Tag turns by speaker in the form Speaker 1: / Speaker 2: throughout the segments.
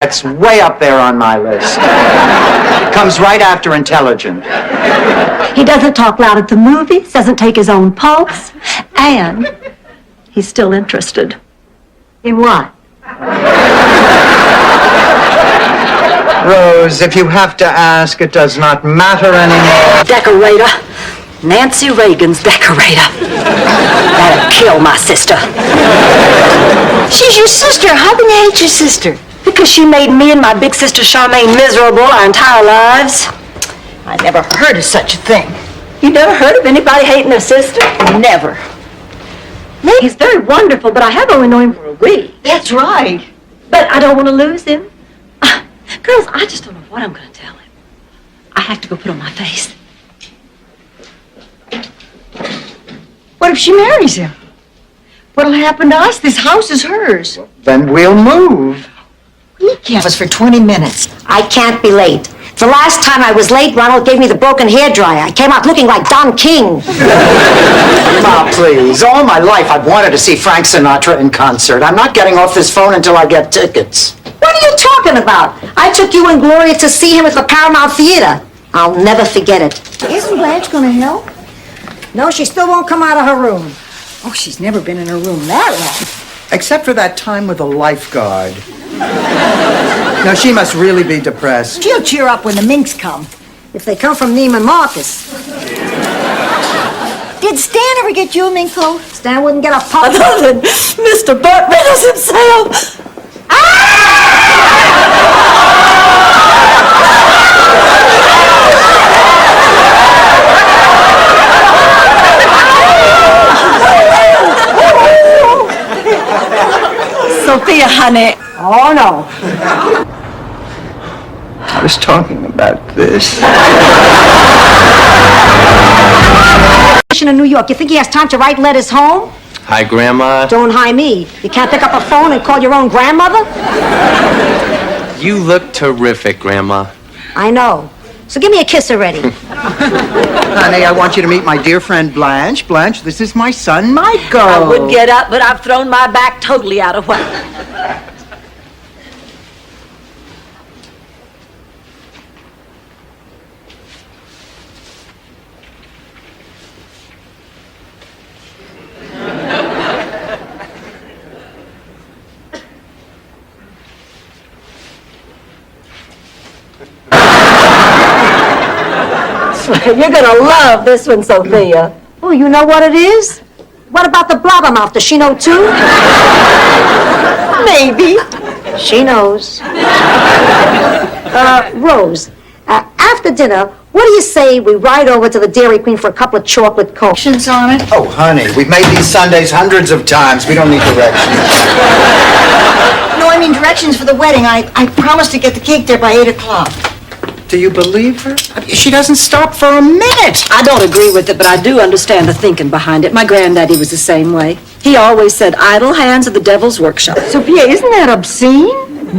Speaker 1: That's way up there on my list. Comes right after intelligent.
Speaker 2: He doesn't talk loud at the movies, doesn't take his own pulse, and he's still interested. In what?
Speaker 1: Rose, if you have to ask, it does not matter anymore.
Speaker 2: Decorator. Nancy Reagan's decorator. That'd kill my sister.
Speaker 3: She's your sister. How can you hate your sister?
Speaker 2: Because she made me and my big sister Charmaine miserable our entire lives.
Speaker 3: I never heard of such a thing.
Speaker 2: You never heard of anybody hating their sister?
Speaker 3: Never.
Speaker 2: He's very wonderful, but I have only known him for a week.
Speaker 3: That's right.
Speaker 2: But I don't want to lose him. Girls, I just don't know what I'm going to tell him. I have to go put on my face.
Speaker 3: What if she marries him? What'll happen to us? This house is hers.
Speaker 1: Then we'll move.
Speaker 3: You have us for 20 minutes.
Speaker 4: I can't be late. The last time I was late, Ronald gave me the broken hairdryer. I came out looking like Don King.
Speaker 1: Ma, please. All my life I've wanted to see Frank Sinatra in concert. I'm not getting off this phone until I get tickets.
Speaker 4: What are you talking about? I took you and Gloria to see him at the Paramount Theater. I'll never forget it.
Speaker 3: Isn't Blanche going to help?
Speaker 4: No, she still won't come out of her room.
Speaker 3: Oh, she's never been in her room that long.
Speaker 1: Except for that time with the lifeguard. Now, she must really be depressed.
Speaker 3: She'll cheer up when the minks come.
Speaker 4: If they come from Neiman Marcus.
Speaker 3: Did Stan ever get you a mink coat?
Speaker 4: Stan wouldn't get a pup.
Speaker 2: Other than Mr. Burt Reynolds himself. Sophia, honey.
Speaker 4: Oh, no.
Speaker 1: I was talking about this.
Speaker 4: In New York, you think he has time to write letters home?
Speaker 5: Hi, Grandma.
Speaker 4: Don't hi me. You can't pick up a phone and call your own grandmother?
Speaker 5: You look terrific, Grandma.
Speaker 4: I know. So give me a kiss already.
Speaker 1: Honey, I want you to meet my dear friend Blanche. Blanche, this is my son, Michael.
Speaker 2: I would get up, but I've thrown my back totally out of whack. You're gonna love this one, Sophia.
Speaker 4: Oh, you know what it is? What about the blabbermouth? Does she know too?
Speaker 2: Maybe.
Speaker 4: She knows. Rose, after dinner, what do you say we ride over to the Dairy Queen for a couple of chocolate cones?
Speaker 3: Directions on it?
Speaker 1: Oh, honey, we've made these Sundays hundreds of times. We don't need directions.
Speaker 3: No, I mean directions for the wedding. I promised to get the cake there by 8 o'clock.
Speaker 1: Do you believe her? She doesn't stop for a minute.
Speaker 2: I don't agree with it, but I do understand the thinking behind it. My granddaddy was the same way. He always said, idle hands are the devil's workshop.
Speaker 3: Sophia, isn't that obscene?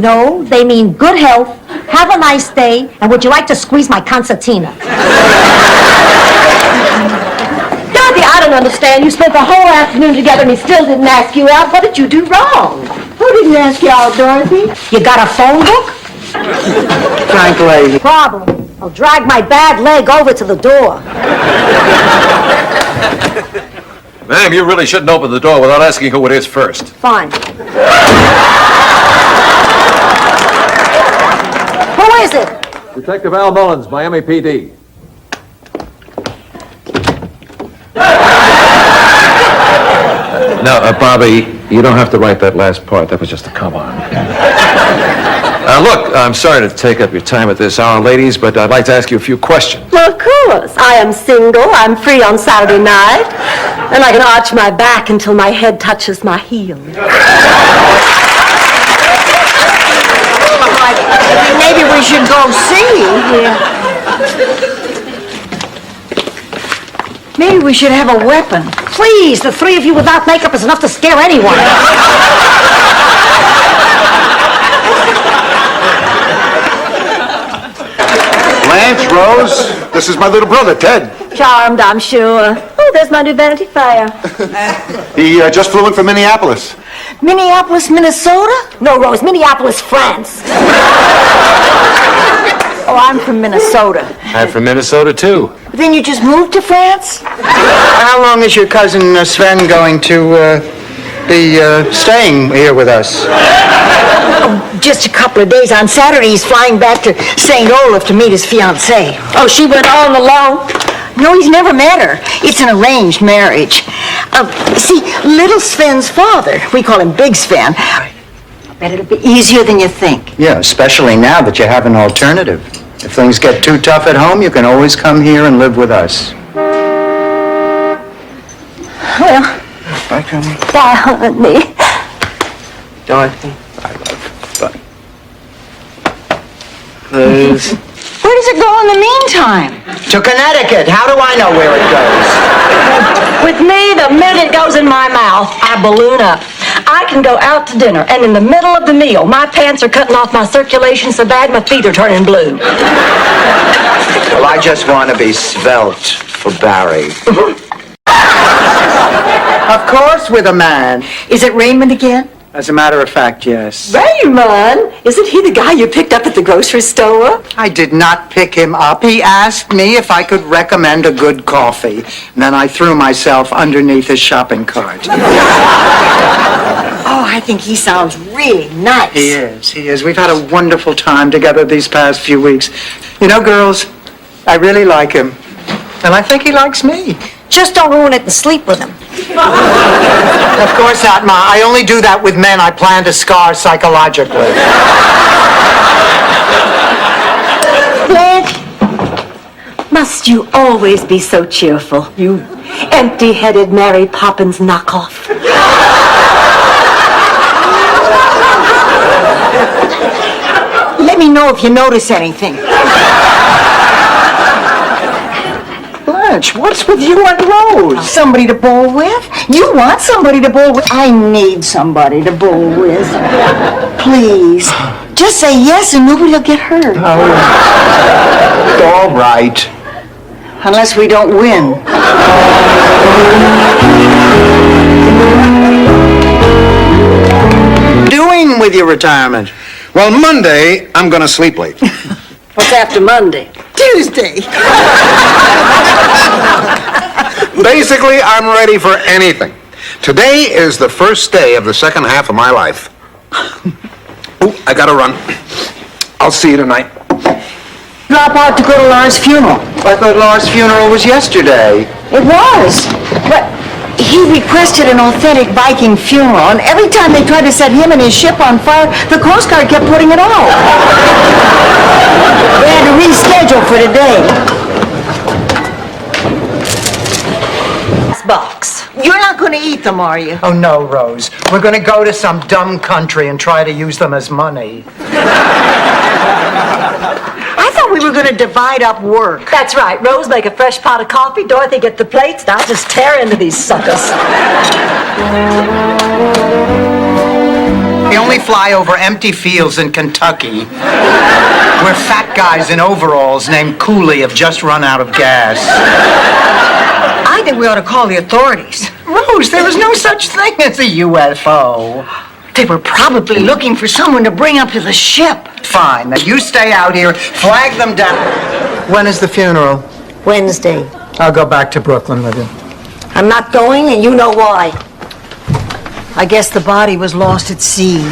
Speaker 4: No, they mean good health, have a nice day, and would you like to squeeze my concertina?
Speaker 2: Dorothy, I don't understand. You spent the whole afternoon together and he still didn't ask you out. What did you do wrong?
Speaker 3: Who didn't ask you out, Dorothy?
Speaker 4: You got a phone book?
Speaker 1: Frank lady.
Speaker 4: Problem. I'll drag my bad leg over to the door.
Speaker 6: Ma'am, you really shouldn't open the door without asking who it is first.
Speaker 4: Fine. Who is it?
Speaker 6: Detective Al Mullins, Miami PD. Now, Bobby, you don't have to write that last part. That was just a come on. Look, I'm sorry to take up your time at this hour, ladies, but I'd like to ask you a few questions.
Speaker 2: Well, of course. I am single. I'm free on Saturday night. And I can arch my back until my head touches my heel.
Speaker 3: Maybe we should go see. Maybe we should have a weapon.
Speaker 4: Please, the three of you without makeup is enough to scare anyone.
Speaker 6: Blanche, Rose, this is my little brother, Ted.
Speaker 2: Charmed, I'm sure. Oh, Oh, there's my new Vanity Fair.
Speaker 7: He just flew in from Minneapolis.
Speaker 3: Minneapolis, Minnesota?
Speaker 2: No, Rose, Minneapolis, France.
Speaker 3: Oh, I'm from Minnesota.
Speaker 6: I'm from Minnesota, too.
Speaker 3: Then you just moved to France?
Speaker 1: How long is your cousin Sven going to be staying here with us?
Speaker 3: Just a couple of days. On Saturday, he's flying back to St. Olaf to meet his fiancée.
Speaker 2: Oh, she went all alone?
Speaker 3: No, he's never met her. It's an arranged marriage. See, little Sven's father, we call him Big Sven, I bet it'll be easier than you think.
Speaker 1: Yeah, especially now that you have an alternative. If things get too tough at home, you can always come here and live with us.
Speaker 3: Well,
Speaker 6: Bye, Grandma.
Speaker 2: Bye, honey.
Speaker 5: Dorothy,
Speaker 6: Bye, love. Bye.
Speaker 5: Liz.
Speaker 3: where does it go in the meantime?
Speaker 1: To Connecticut. How do I know where it goes?
Speaker 2: With me, the minute it goes in my mouth, I balloon up. I can go out to dinner, and in the middle of the meal, my pants are cutting off my circulation so bad my feet are turning blue.
Speaker 1: Well, I just want to be svelte for Barry. Of course, with a man.
Speaker 3: Is it Raymond again?
Speaker 1: As a matter of fact, yes.
Speaker 2: Raymond, isn't he the guy you picked up at the grocery store?
Speaker 1: I did not pick him up. He asked me if I could recommend a good coffee. And then I threw myself underneath his shopping cart.
Speaker 3: Oh, I think he sounds really nice.
Speaker 1: He is. We've had a wonderful time together these past few weeks. You know, girls, I really like him. And I think he likes me.
Speaker 3: Just don't ruin it and sleep with him.
Speaker 1: Of course not, Ma. I only do that with men I plan to scar psychologically.
Speaker 2: Blanche, must you always be so cheerful, you empty-headed Mary Poppins knockoff?
Speaker 3: Let me know if you notice anything.
Speaker 1: Blanche, what's with you and Rose?
Speaker 3: Somebody to bowl with? You want somebody to bowl with? I need somebody to bowl with. Please, just say yes and nobody will get hurt.
Speaker 1: All right.
Speaker 3: Unless we don't win.
Speaker 1: Doing with your retirement?
Speaker 7: Well, Monday, I'm going to sleep late.
Speaker 2: What's after Monday?
Speaker 3: Tuesday.
Speaker 7: Basically, I'm ready for anything. Today is the first day of the second half of my life. Oh, I gotta run. I'll see you tonight.
Speaker 3: Drop out to go to Lars' funeral.
Speaker 1: I thought Lars' funeral was yesterday.
Speaker 3: It was. But he requested an authentic Viking funeral, and every time they tried to set him and his ship on fire, the Coast Guard kept putting it off. They had to reschedule for today.
Speaker 2: Box.
Speaker 3: You're not going to eat them, are you?
Speaker 1: Oh, no, Rose. We're going to go to some dumb country and try to use them as money.
Speaker 3: I thought we were going to divide up work.
Speaker 2: That's right. Rose make a fresh pot of coffee, Dorothy get the plates, and I'll just tear into these suckers.
Speaker 1: They only fly over empty fields in Kentucky, where fat guys in overalls named Cooley have just run out of gas.
Speaker 3: I think we ought to call the authorities.
Speaker 1: Rose, there is no such thing as a UFO.
Speaker 3: They were probably looking for someone to bring up to the ship.
Speaker 1: Fine, now you stay out here, flag them down. When is the funeral?
Speaker 4: Wednesday.
Speaker 1: I'll go back to Brooklyn with you.
Speaker 4: I'm not going, and you know why.
Speaker 3: I guess the body was lost at sea.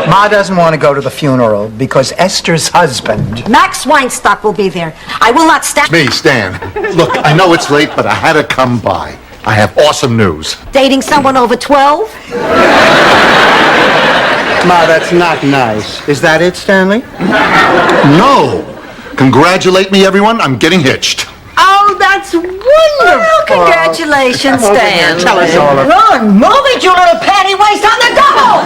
Speaker 1: Ma doesn't want to go to the funeral because Esther's husband...
Speaker 4: Max Weinstock will be there. I will not stand.
Speaker 7: Me, Stan. Look, I know it's late, but I had to come by. I have awesome news.
Speaker 4: Dating someone over 12?
Speaker 1: Ma, that's not nice. Is that it, Stanley?
Speaker 7: No. Congratulate me, everyone. I'm getting hitched.
Speaker 3: Oh, that's wonderful.
Speaker 2: Well, congratulations, Stan.
Speaker 1: Tell us all about
Speaker 3: Run, move it, you little panty waist on the double!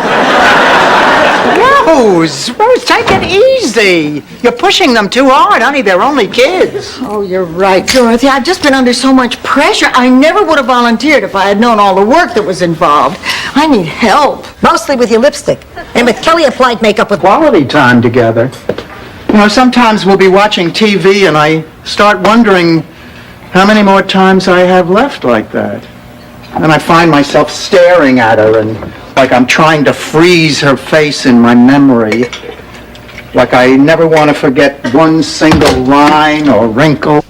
Speaker 1: Rose, take it easy. You're pushing them too hard, honey. They're only kids.
Speaker 3: Oh, you're right, Dorothy. I've just been under so much pressure. I never would have volunteered if I had known all the work that was involved. I need help.
Speaker 4: Mostly with your lipstick. And with Kelly applied makeup with...
Speaker 1: Quality time together. Sometimes we'll be watching TV and I start wondering how many more times I have left like that. And I find myself staring at her and like I'm trying to freeze her face in my memory. Like I never want to forget one single line or wrinkle.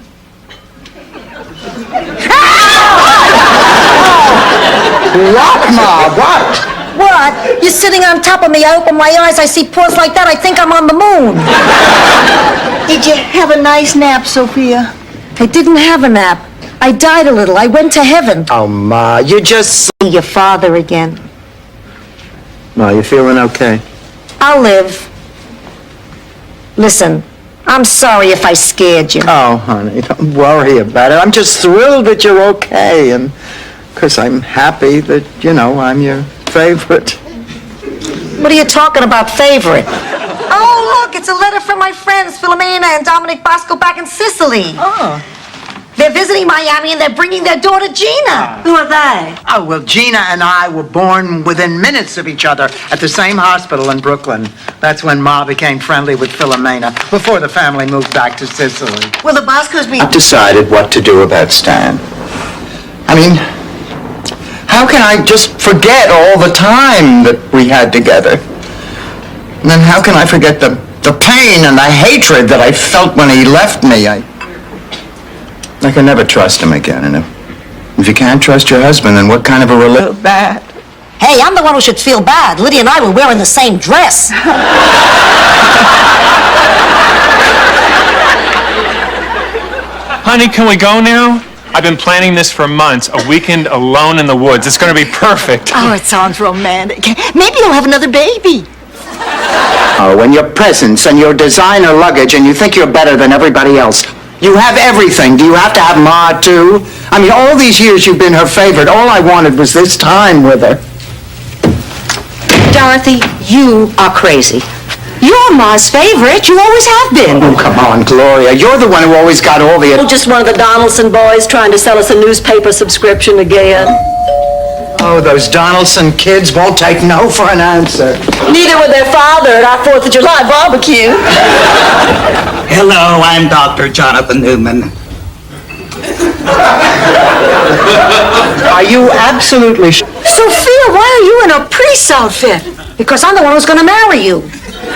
Speaker 1: What, Ma? What?
Speaker 4: What? You're sitting on top of me. I open my eyes, I see paws like that. I think I'm on the moon.
Speaker 3: Did you have a nice nap, Sophia?
Speaker 4: I didn't have a nap. I died a little. I went to heaven.
Speaker 1: Oh, Ma, you just...
Speaker 4: See your father again.
Speaker 1: Ma, you feeling okay?
Speaker 4: I'll live. Listen, I'm sorry if I scared you.
Speaker 1: Oh, honey, don't worry about it. I'm just thrilled that you're okay, and of course I'm happy that, I'm your favorite.
Speaker 4: What are you talking about, favorite? Oh, look, it's a letter from my friends, Philomena and Dominic Bosco back in Sicily.
Speaker 3: Oh.
Speaker 4: They're visiting Miami and they're bringing their daughter, Gina.
Speaker 3: Who are they?
Speaker 1: Oh, well, Gina and I were born within minutes of each other at the same hospital in Brooklyn. That's when Ma became friendly with Philomena, before the family moved back to Sicily.
Speaker 3: Will the Boscos be...
Speaker 1: I've decided what to do about Stan. I mean, how can I just forget all the time that we had together? And then how can I forget the pain and the hatred that I felt when he left me? I can never trust him again. And if you can't trust your husband, then what kind of a relationship? Bad.
Speaker 4: Hey, I'm the one who should feel bad. Lydia and I were wearing the same dress.
Speaker 8: Honey, can we go now? I've been planning this for months. A weekend alone in the woods. It's going to be perfect.
Speaker 3: Oh, it sounds romantic. Maybe you'll have another baby.
Speaker 1: Oh, and your presents and your designer luggage, and you think you're better than everybody else. You have everything. Do you have to have Ma, too? I mean, all these years you've been her favorite. All I wanted was this time with her.
Speaker 2: Dorothy, you are crazy. You're Ma's favorite. You always have been.
Speaker 1: Oh, come on, Gloria. You're the one who always got all the...
Speaker 2: Just one of the Donaldson boys trying to sell us a newspaper subscription again.
Speaker 1: Oh, those Donaldson kids won't take no for an answer.
Speaker 2: Neither would their father at our 4th of July barbecue.
Speaker 9: Hello, I'm Dr. Jonathan Newman.
Speaker 1: Are you absolutely
Speaker 3: Sophia, why are you in a priest's outfit?
Speaker 4: Because I'm the one who's going to marry you.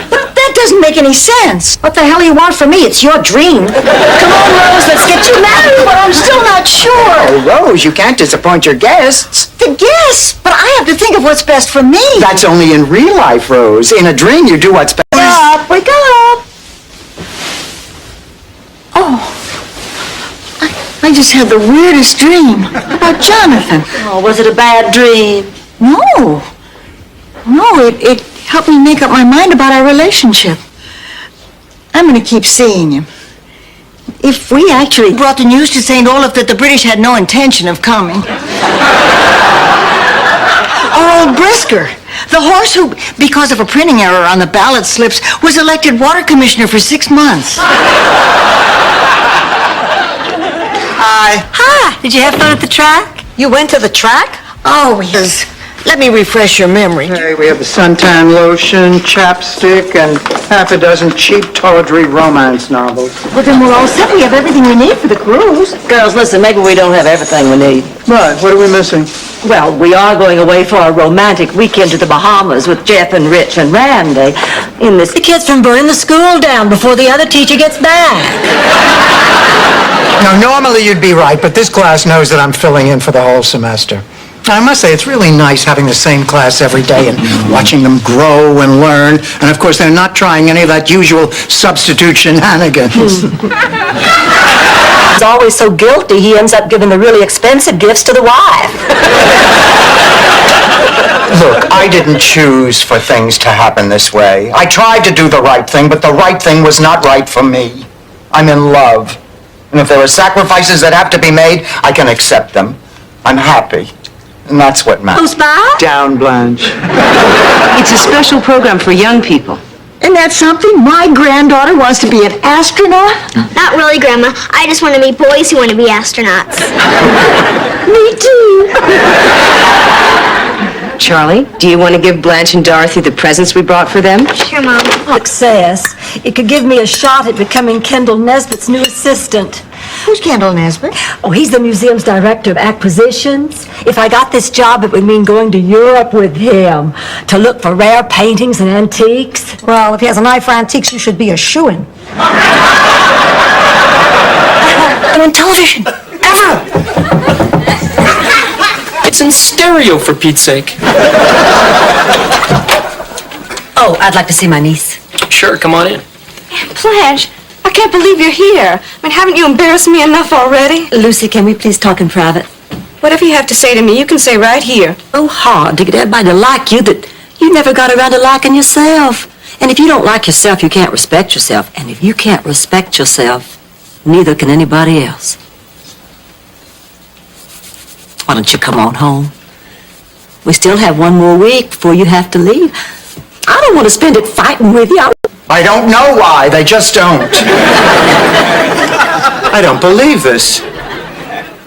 Speaker 3: But that doesn't make any sense.
Speaker 4: What the hell do you want from me? It's your dream.
Speaker 3: Come on, Rose, let's get you married, but I'm still not sure.
Speaker 1: Oh, Rose, you can't disappoint your guests.
Speaker 3: The guess, but I have to think of what's best for me.
Speaker 1: That's only in real life, Rose. In a dream, you do what's best.
Speaker 3: Wake up. Oh, I just had the weirdest dream about Jonathan.
Speaker 2: Oh, was it a bad dream?
Speaker 3: No, it helped me make up my mind about our relationship. I'm going to keep seeing him. If we actually brought the news to St. Olaf that the British had no intention of coming. Or old Brisker, the horse who, because of a printing error on the ballot slips, was elected water commissioner for 6 months.
Speaker 4: Hi. Did you have fun at the track? You went to the track? Oh, yes.
Speaker 3: Let me refresh your memory.
Speaker 1: Hey, we have the suntan lotion, chapstick, and half a dozen cheap tawdry romance novels.
Speaker 3: Well, then we're all set. We have everything we need for the cruise.
Speaker 2: Girls, listen, maybe we don't have everything we need.
Speaker 1: Right, what are we missing?
Speaker 2: Well, we are going away for a romantic weekend to the Bahamas with Jeff and Rich and Randy. The kids from burning the school down before the other teacher gets back.
Speaker 1: Now, normally you'd be right, but this class knows that I'm filling in for the whole semester. I must say, it's really nice having the same class every day and watching them grow and learn. And, of course, they're not trying any of that usual substitute shenanigans.
Speaker 2: He's always so guilty, he ends up giving the really expensive gifts to the wife.
Speaker 1: Look, I didn't choose for things to happen this way. I tried to do the right thing, but the right thing was not right for me. I'm in love. And if there are sacrifices that have to be made, I can accept them. I'm happy. And that's what matters.
Speaker 2: Who's back?
Speaker 1: Down, Blanche.
Speaker 5: It's a special program for young people.
Speaker 3: Isn't that something? My granddaughter wants to be an astronaut.
Speaker 10: Not really, Grandma. I just want to meet boys who want to be astronauts.
Speaker 3: Me too.
Speaker 5: Charlie, do you want to give Blanche and Dorothy the presents we brought for them?
Speaker 10: Sure, Mom.
Speaker 2: Success. It could give me a shot at becoming Kendall Nesbitt's new assistant.
Speaker 3: Who's Kendall Nesbitt?
Speaker 2: Oh, he's the museum's director of acquisitions. If I got this job, it would mean going to Europe with him to look for rare paintings and antiques.
Speaker 4: Well, if he has an eye for antiques, you should be a shoo-in.
Speaker 3: I'm on television.
Speaker 11: It's in stereo, for Pete's sake.
Speaker 2: Oh, I'd like to see my niece.
Speaker 11: Sure, come on in.
Speaker 5: Blanche, I can't believe you're here. I mean, haven't you embarrassed me enough already?
Speaker 2: Lucy, can we please talk in private?
Speaker 5: Whatever you have to say to me, you can say right here.
Speaker 2: So hard to get everybody to like you that you never got around to liking yourself. And if you don't like yourself, you can't respect yourself. And if you can't respect yourself, neither can anybody else. Why don't you come on home? We still have one more week before you have to leave. I don't want to spend it fighting with you.
Speaker 1: I don't know why, they just don't. I don't believe this.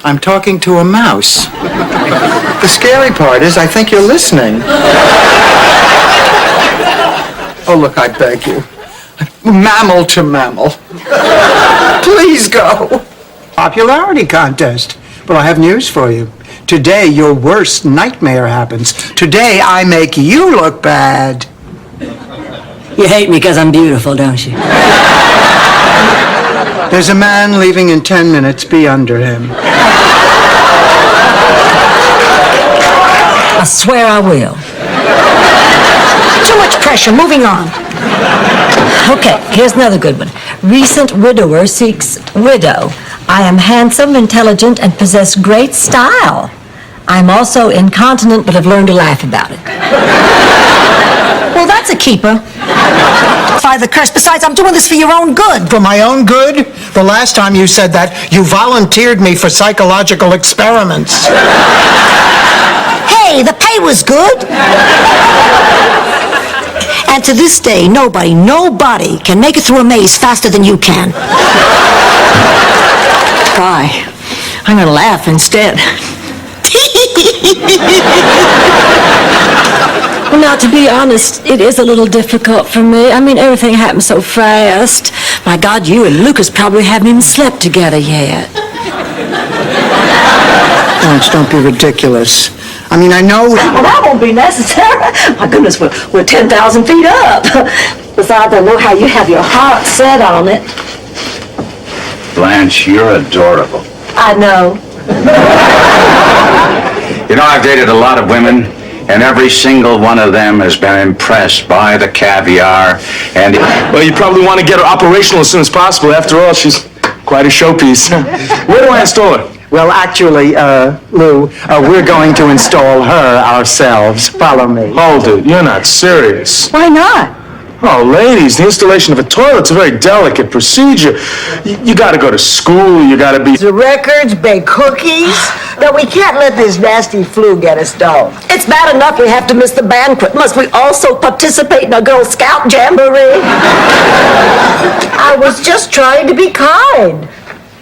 Speaker 1: I'm talking to a mouse. The scary part is I think you're listening. Oh, look, I beg you. Mammal to mammal. Please go.
Speaker 12: Popularity contest. Well, I have news for you. Today, your worst nightmare happens. Today, I make you look bad.
Speaker 2: You hate me because I'm beautiful, don't you?
Speaker 12: There's a man leaving in 10 minutes. Be under him.
Speaker 2: I swear I will.
Speaker 4: Too much pressure. Moving on.
Speaker 2: Okay, here's another good one. Recent widower seeks widow. I am handsome, intelligent, and possess great style. I'm also incontinent, but have learned to laugh about it.
Speaker 4: Well, that's a keeper. Defy the curse. Besides, I'm doing this for your own good.
Speaker 12: For my own good? The last time you said that, you volunteered me for psychological experiments.
Speaker 4: Hey, the pay was good. And to this day, nobody can make it through a maze faster than you can.
Speaker 3: Why? I'm gonna laugh instead.
Speaker 2: Well, now, to be honest, it is a little difficult for me. I mean, everything happened so fast. My God, you and Lucas probably haven't even slept together yet.
Speaker 12: Blanche, don't be ridiculous. I mean, I know...
Speaker 2: Well, that won't be necessary. My goodness, we're 10,000 feet up. Besides, I know how you have your heart set on it.
Speaker 13: Blanche, you're adorable.
Speaker 2: I know.
Speaker 13: You know, I've dated a lot of women, and every single one of them has been impressed by the caviar, and...
Speaker 6: Well, you probably want to get her operational as soon as possible. After all, she's quite a showpiece. Where do I install her?
Speaker 12: Well, actually, Lou, we're going to install her ourselves. Follow me.
Speaker 6: Hold it. You're not serious.
Speaker 3: Why not?
Speaker 6: Oh, ladies, the installation of a toilet's a very delicate procedure. You gotta go to school, you gotta be...
Speaker 3: The records, bake cookies. No, we can't let this nasty flu get us down.
Speaker 2: It's bad enough we have to miss the banquet. Must we also participate in a Girl Scout jamboree?
Speaker 3: I was just trying to be kind.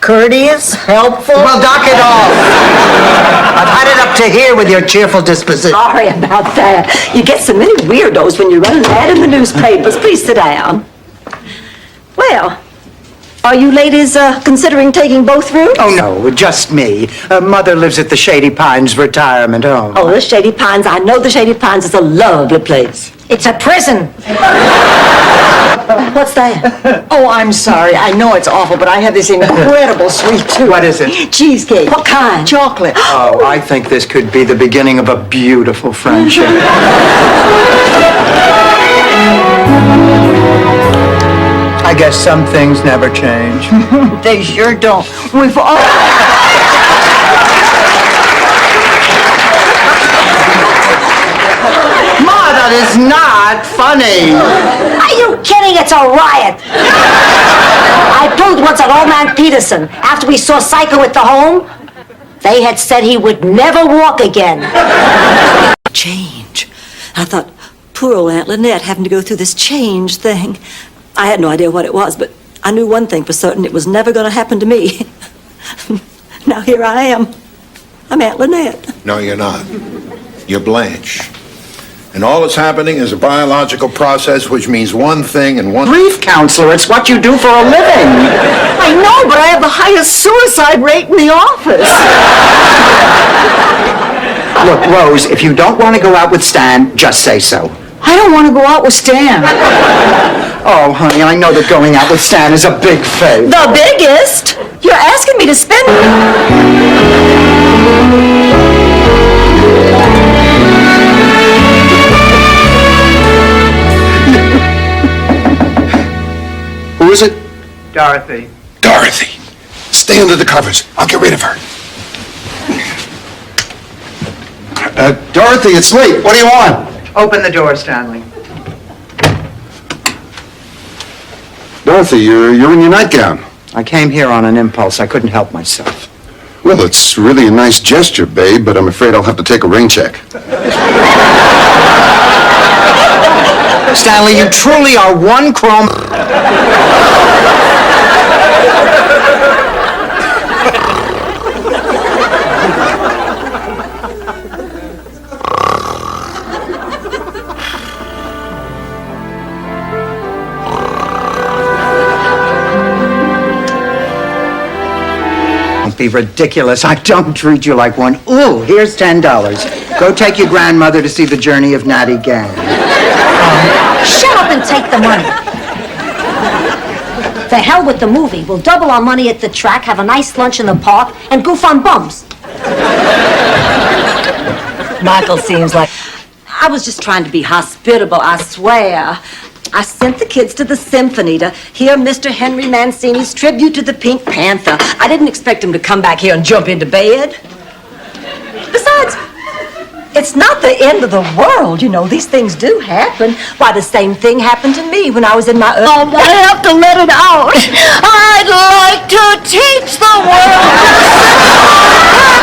Speaker 3: Courteous, helpful.
Speaker 12: Well, dock it off. I've had it up to here with your cheerful disposition.
Speaker 2: Sorry about that. You get so many weirdos when you run an ad in the newspapers. Please sit down. Well, are you ladies considering taking both rooms?
Speaker 12: Oh, no, just me. Mother lives at the Shady Pines retirement home.
Speaker 2: Oh, the Shady Pines. I know the Shady Pines is a lovely place.
Speaker 4: It's a prison.
Speaker 2: What's that?
Speaker 3: Oh, I'm sorry. I know it's awful, but I have this incredible sweet tooth.
Speaker 12: What is it?
Speaker 3: Cheesecake.
Speaker 2: What kind?
Speaker 3: Chocolate.
Speaker 12: Oh, I think this could be the beginning of a beautiful friendship. I guess some things never change.
Speaker 3: They sure don't. We've all...
Speaker 12: Ma, that is not funny.
Speaker 4: Are you kidding? It's a riot. I told once at Old Man Peterson, after we saw Psycho at the home, they had said he would never walk again.
Speaker 2: Change. I thought, poor old Aunt Lynette having to go through this change thing. I had no idea what it was, but I knew one thing for certain. It was never going to happen to me. Now here I am. I'm Aunt Lynette.
Speaker 7: No, you're not. You're Blanche.
Speaker 14: And all that's happening is a biological process, which means one thing and one...
Speaker 12: Grief counselor, it's what you do for a living.
Speaker 3: I know, but I have the highest suicide rate in the office.
Speaker 12: Look, Rose, if you don't want to go out with Stan, just say so.
Speaker 3: I don't want to go out with Stan.
Speaker 12: Oh, honey, I know that going out with Stan is a big favor.
Speaker 2: The biggest? You're asking me to spend...
Speaker 14: Who is it?
Speaker 12: Dorothy.
Speaker 14: Dorothy. Stay under the covers. I'll get rid of her. Dorothy, it's late. What do you want?
Speaker 12: Open the door, Stanley.
Speaker 14: Dorothy, you're in your nightgown.
Speaker 12: I came here on an impulse. I couldn't help myself.
Speaker 14: Well, it's really a nice gesture, babe, but I'm afraid I'll have to take a rain check.
Speaker 12: Stanley, you truly are one chrome... Don't be ridiculous. I don't treat you like one. Ooh, here's $10. Go take your grandmother to see The Journey of Natty Gann.
Speaker 4: Shut up and take the money. The hell with the movie. We'll double our money at the track, have a nice lunch in the park, and goof on bums.
Speaker 2: Michael seems like... I was just trying to be hospitable, I swear. I sent the kids to the symphony to hear Mr. Henry Mancini's tribute to the Pink Panther. I didn't expect him to come back here and jump into bed. Besides, it's not the end of the world, you know. These things do happen. Why, the same thing happened to me when I was in my...
Speaker 3: I have to let it out. I'd like to teach the world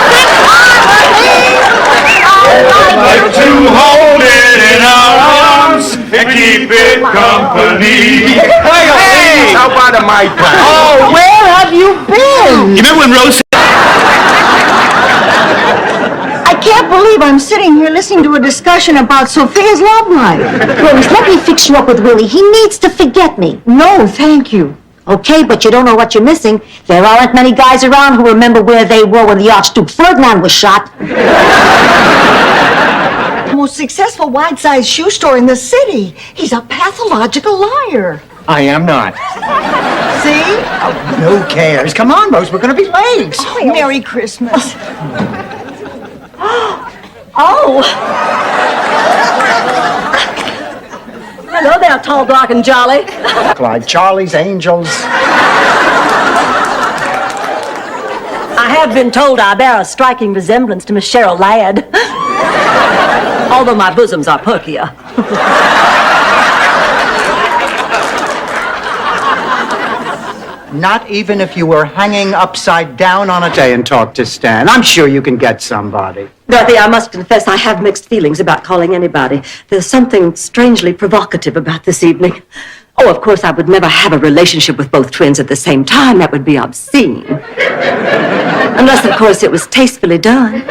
Speaker 3: perfect harmony. I'd like
Speaker 8: To hold it in our arms and keep it company.
Speaker 7: Hey! How about a Mai Tai?
Speaker 3: Oh, where have you been?
Speaker 8: You remember when Rose...
Speaker 3: I can't believe I'm sitting here listening to a discussion about Sophia's love life.
Speaker 4: Rose, let me fix you up with Willie. He needs to forget me.
Speaker 3: No, thank you.
Speaker 4: Okay, but you don't know what you're missing. There aren't many guys around who remember where they were when the Archduke Ferdinand was shot.
Speaker 3: The most successful wide-sized shoe store in the city. He's a pathological liar.
Speaker 12: I am not.
Speaker 3: See?
Speaker 12: Oh, who cares? Come on, Rose, we're going to be late.
Speaker 3: Oh, Merry Christmas.
Speaker 2: Oh! Hello there, tall, dark, and jolly.
Speaker 12: Clyde, Charlie's Angels.
Speaker 2: I have been told I bear a striking resemblance to Miss Cheryl Ladd. Although my bosoms are perkier.
Speaker 12: Not even if you were hanging upside down on a day and talk to Stan. I'm sure you can get somebody.
Speaker 2: Dorothy, I must confess I have mixed feelings about calling anybody. There's something strangely provocative about this evening. Oh, of course, I would never have a relationship with both twins at the same time. That would be obscene. Unless, of course, it was tastefully done.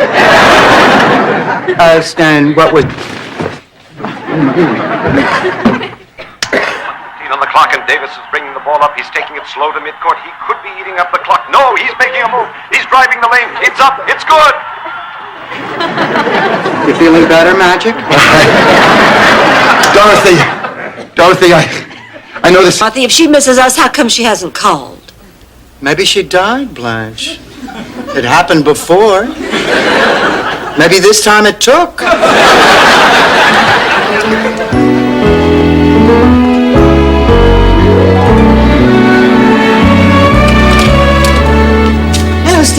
Speaker 12: Stan, what was...
Speaker 15: On the clock, and Davis is bringing the ball up. He's taking it slow to midcourt. He could be eating up the clock. No, he's making a move. He's driving the lane. It's up. It's good.
Speaker 12: You feeling better, Magic?
Speaker 14: Dorothy, I know this...
Speaker 2: Dorothy, if she misses us, how come she hasn't called?
Speaker 12: Maybe she died, Blanche. It happened before. Maybe this time it took.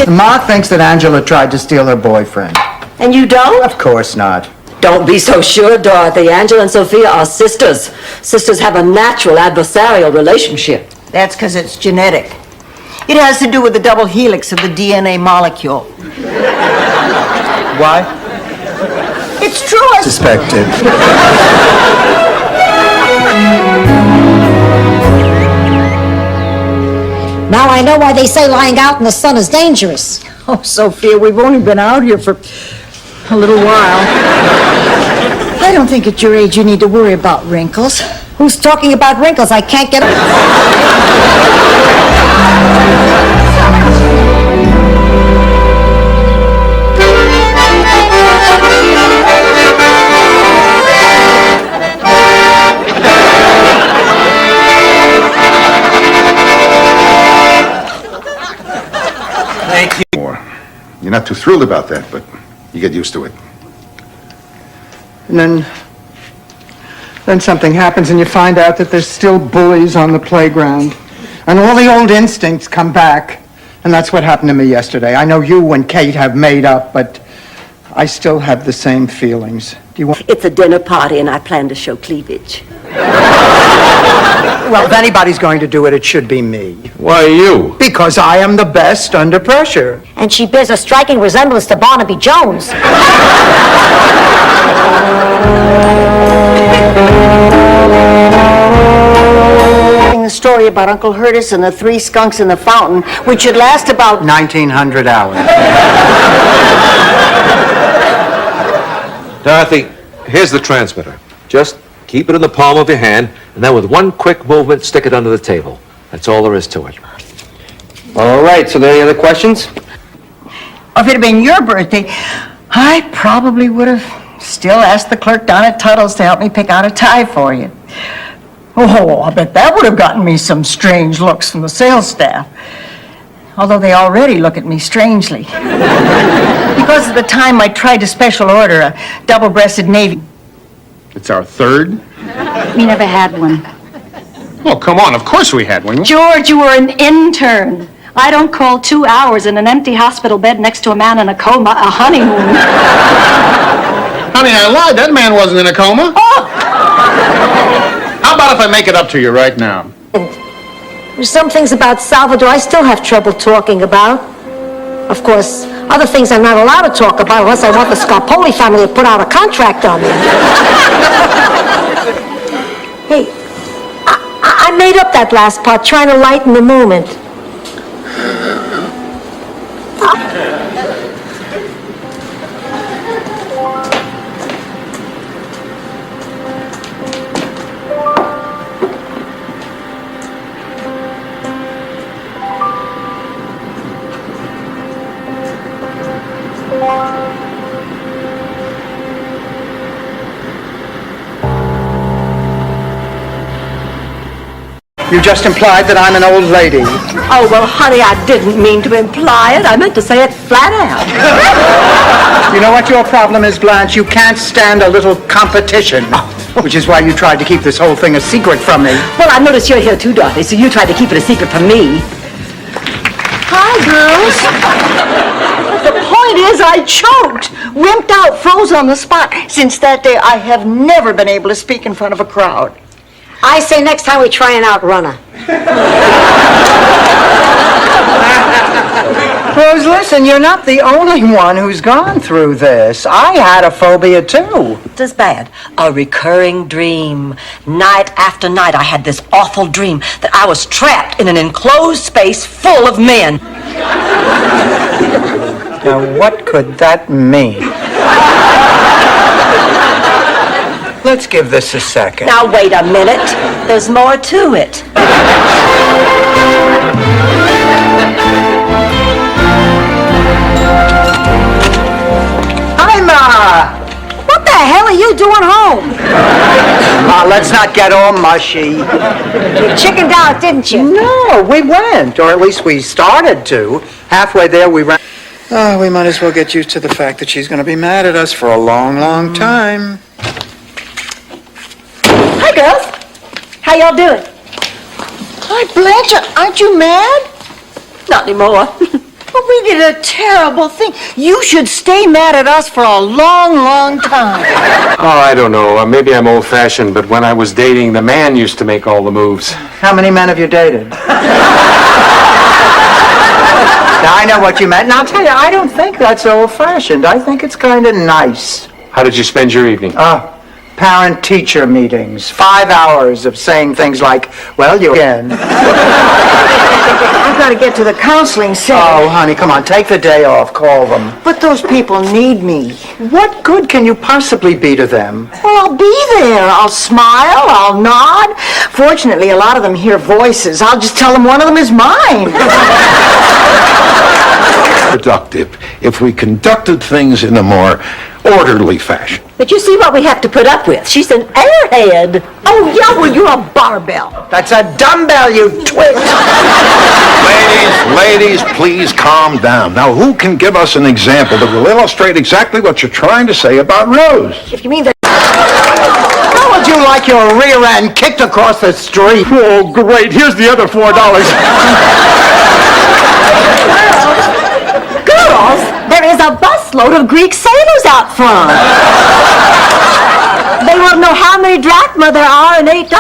Speaker 12: Mark thinks that Angela tried to steal her boyfriend.
Speaker 2: And you don't?
Speaker 12: Of course not.
Speaker 2: Don't be so sure, Dorothy. Angela and Sophia are sisters. Sisters have a natural adversarial relationship.
Speaker 3: That's because it's genetic. It has to do with the double helix of the DNA molecule.
Speaker 12: Why?
Speaker 3: It's true, I
Speaker 12: Suspected.
Speaker 4: Now I know why they say lying out in the sun is dangerous.
Speaker 3: Oh, Sophia, we've only been out here for a little while. I don't think at your age you need to worry about wrinkles.
Speaker 4: Who's talking about wrinkles? I can't get...
Speaker 15: Thank you. You're not too thrilled about that, but you get used to it.
Speaker 12: And then something happens and you find out that there's still bullies on the playground. And all the old instincts come back. And that's what happened to me yesterday. I know you and Kate have made up, but I still have the same feelings. Do you want...
Speaker 4: It's a dinner party and I plan to show cleavage.
Speaker 12: Well, if anybody's going to do it, it should be me.
Speaker 7: Why you?
Speaker 12: Because I am the best under pressure.
Speaker 4: And she bears a striking resemblance to Barnaby Jones. The story about Uncle Hurtis and the 3 skunks in the fountain, which should last about
Speaker 12: 1900 hours.
Speaker 16: Dorothy, here's the transmitter. Just keep it in the palm of your hand, and then with one quick movement, stick it under the table. That's all there is to it.
Speaker 11: All right, so there are any other questions?
Speaker 3: If it had been your birthday, I probably would have still asked the clerk down at Tuttle's to help me pick out a tie for you. Oh, I bet that would have gotten me some strange looks from the sales staff. Although they already look at me strangely. Because at the time I tried to special order a double-breasted navy.
Speaker 15: It's our third?
Speaker 3: We never had one.
Speaker 15: Oh, come on, of course we had one.
Speaker 3: George, you were an intern. I don't call 2 hours in an empty hospital bed next to a man in a coma a honeymoon.
Speaker 15: Honey, I lied. That man wasn't in a coma.
Speaker 3: Oh!
Speaker 15: How about if I make it up to you right now?
Speaker 4: There's some things about Salvador I still have trouble talking about. Of course, other things I'm not allowed to talk about unless I want the Scarpoli family to put out a contract on me. Hey, I made up that last part trying to lighten the moment.
Speaker 12: You just implied that I'm an old lady.
Speaker 2: Oh, well, honey, I didn't mean to imply it. I meant to say it flat out.
Speaker 12: You know what your problem is, Blanche? You can't stand a little competition. Which is why you tried to keep this whole thing a secret from me.
Speaker 2: Well, I noticed you're here too, Dorothy, so you tried to keep it a secret from me.
Speaker 3: Hi, girls. The point is, I choked, wimped out, froze on the spot. Since that day, I have never been able to speak in front of a crowd.
Speaker 4: I say next time we try an outrunner.
Speaker 12: Rose, listen, you're not the only one who's gone through this. I had a phobia, too.
Speaker 2: It's as bad. A recurring dream. Night after night, I had this awful dream that I was trapped in an enclosed space full of men.
Speaker 12: Now, what could that mean? Let's give this a second.
Speaker 2: Now, wait a minute. There's more to it.
Speaker 12: Hi, Ma!
Speaker 4: What the hell are you doing home?
Speaker 12: Ma, let's not get all mushy.
Speaker 4: You chickened out, didn't you?
Speaker 12: No, we went, or at least we started to. Halfway there, we ran. Oh, we might as well get used to the fact that she's going to be mad at us for a long, long time.
Speaker 3: Hi, girls. How y'all doing? Hi, Blanche. Aren't you mad?
Speaker 2: Not anymore.
Speaker 3: Well, we did a terrible thing. You should stay mad at us for a long, long time.
Speaker 6: Oh, I don't know. Maybe I'm old-fashioned, but when I was dating, the man used to make all the moves.
Speaker 12: How many men have you dated? Now, I know what you meant, and I'll tell you, I don't think that's old-fashioned. I think it's kind of nice.
Speaker 6: How did you spend your evening?
Speaker 12: parent-teacher meetings, 5 hours of saying things like, well, you again.
Speaker 3: I've got to get to the counseling center.
Speaker 12: Oh, honey, come on, take the day off, call them.
Speaker 3: But those people need me.
Speaker 12: What good can you possibly be to them?
Speaker 3: Well, I'll be there. I'll smile, I'll nod. Fortunately, a lot of them hear voices. I'll just tell them one of them is mine.
Speaker 7: Productive if we conducted things in a more orderly fashion.
Speaker 2: But you see what we have to put up with. She's an airhead.
Speaker 3: Oh, yeah, well, you're a barbell.
Speaker 12: That's a dumbbell, you twit!
Speaker 7: Ladies, please calm down. Now, who can give us an example that will illustrate exactly what you're trying to say about Rose?
Speaker 3: If you mean that...
Speaker 12: How would you like your rear end kicked across the street?
Speaker 6: Oh, great. Here's the other $4.
Speaker 2: Girls, there is a busload of Greek sailors out front. They want to know how many drachma there are in $8.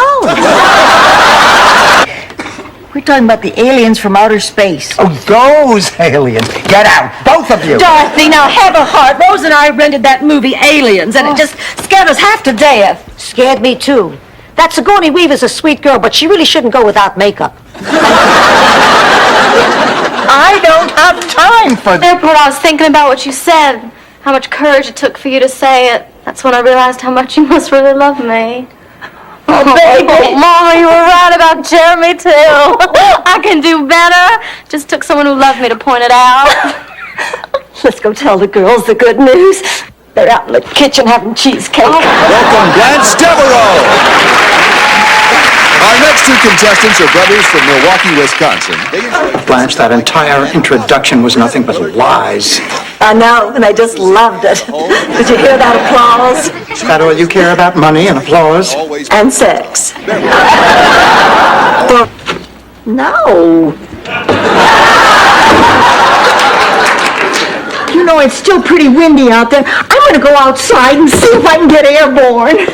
Speaker 3: We're talking about the aliens from outer space.
Speaker 12: Oh, those aliens. Get out, both of you.
Speaker 2: Dorothy, now have a heart. Rose and I rented that movie Aliens, and it just scared us half to death.
Speaker 4: Scared me too. That Sigourney Weaver's a sweet girl, but she really shouldn't go without makeup.
Speaker 12: I don't have time for that.
Speaker 5: Airport, I was thinking about what you said. How much courage it took for you to say it. That's when I realized how much you must really love me. Oh, baby. Mama, you were right about Jeremy, too. I can do better. Just took someone who loved me to point it out.
Speaker 2: Let's go tell the girls the good news. They're out in the kitchen having cheesecake.
Speaker 17: Welcome, Blanche Devereaux. Our next two contestants are brothers from Milwaukee, Wisconsin.
Speaker 12: Blanche, that entire introduction was nothing but lies.
Speaker 2: I know, and I just loved it. Did you hear that applause?
Speaker 12: Is that all you care about, money and applause?
Speaker 2: And sex. No.
Speaker 3: You know, it's still pretty windy out there. I'm going to go outside and see if I can get airborne.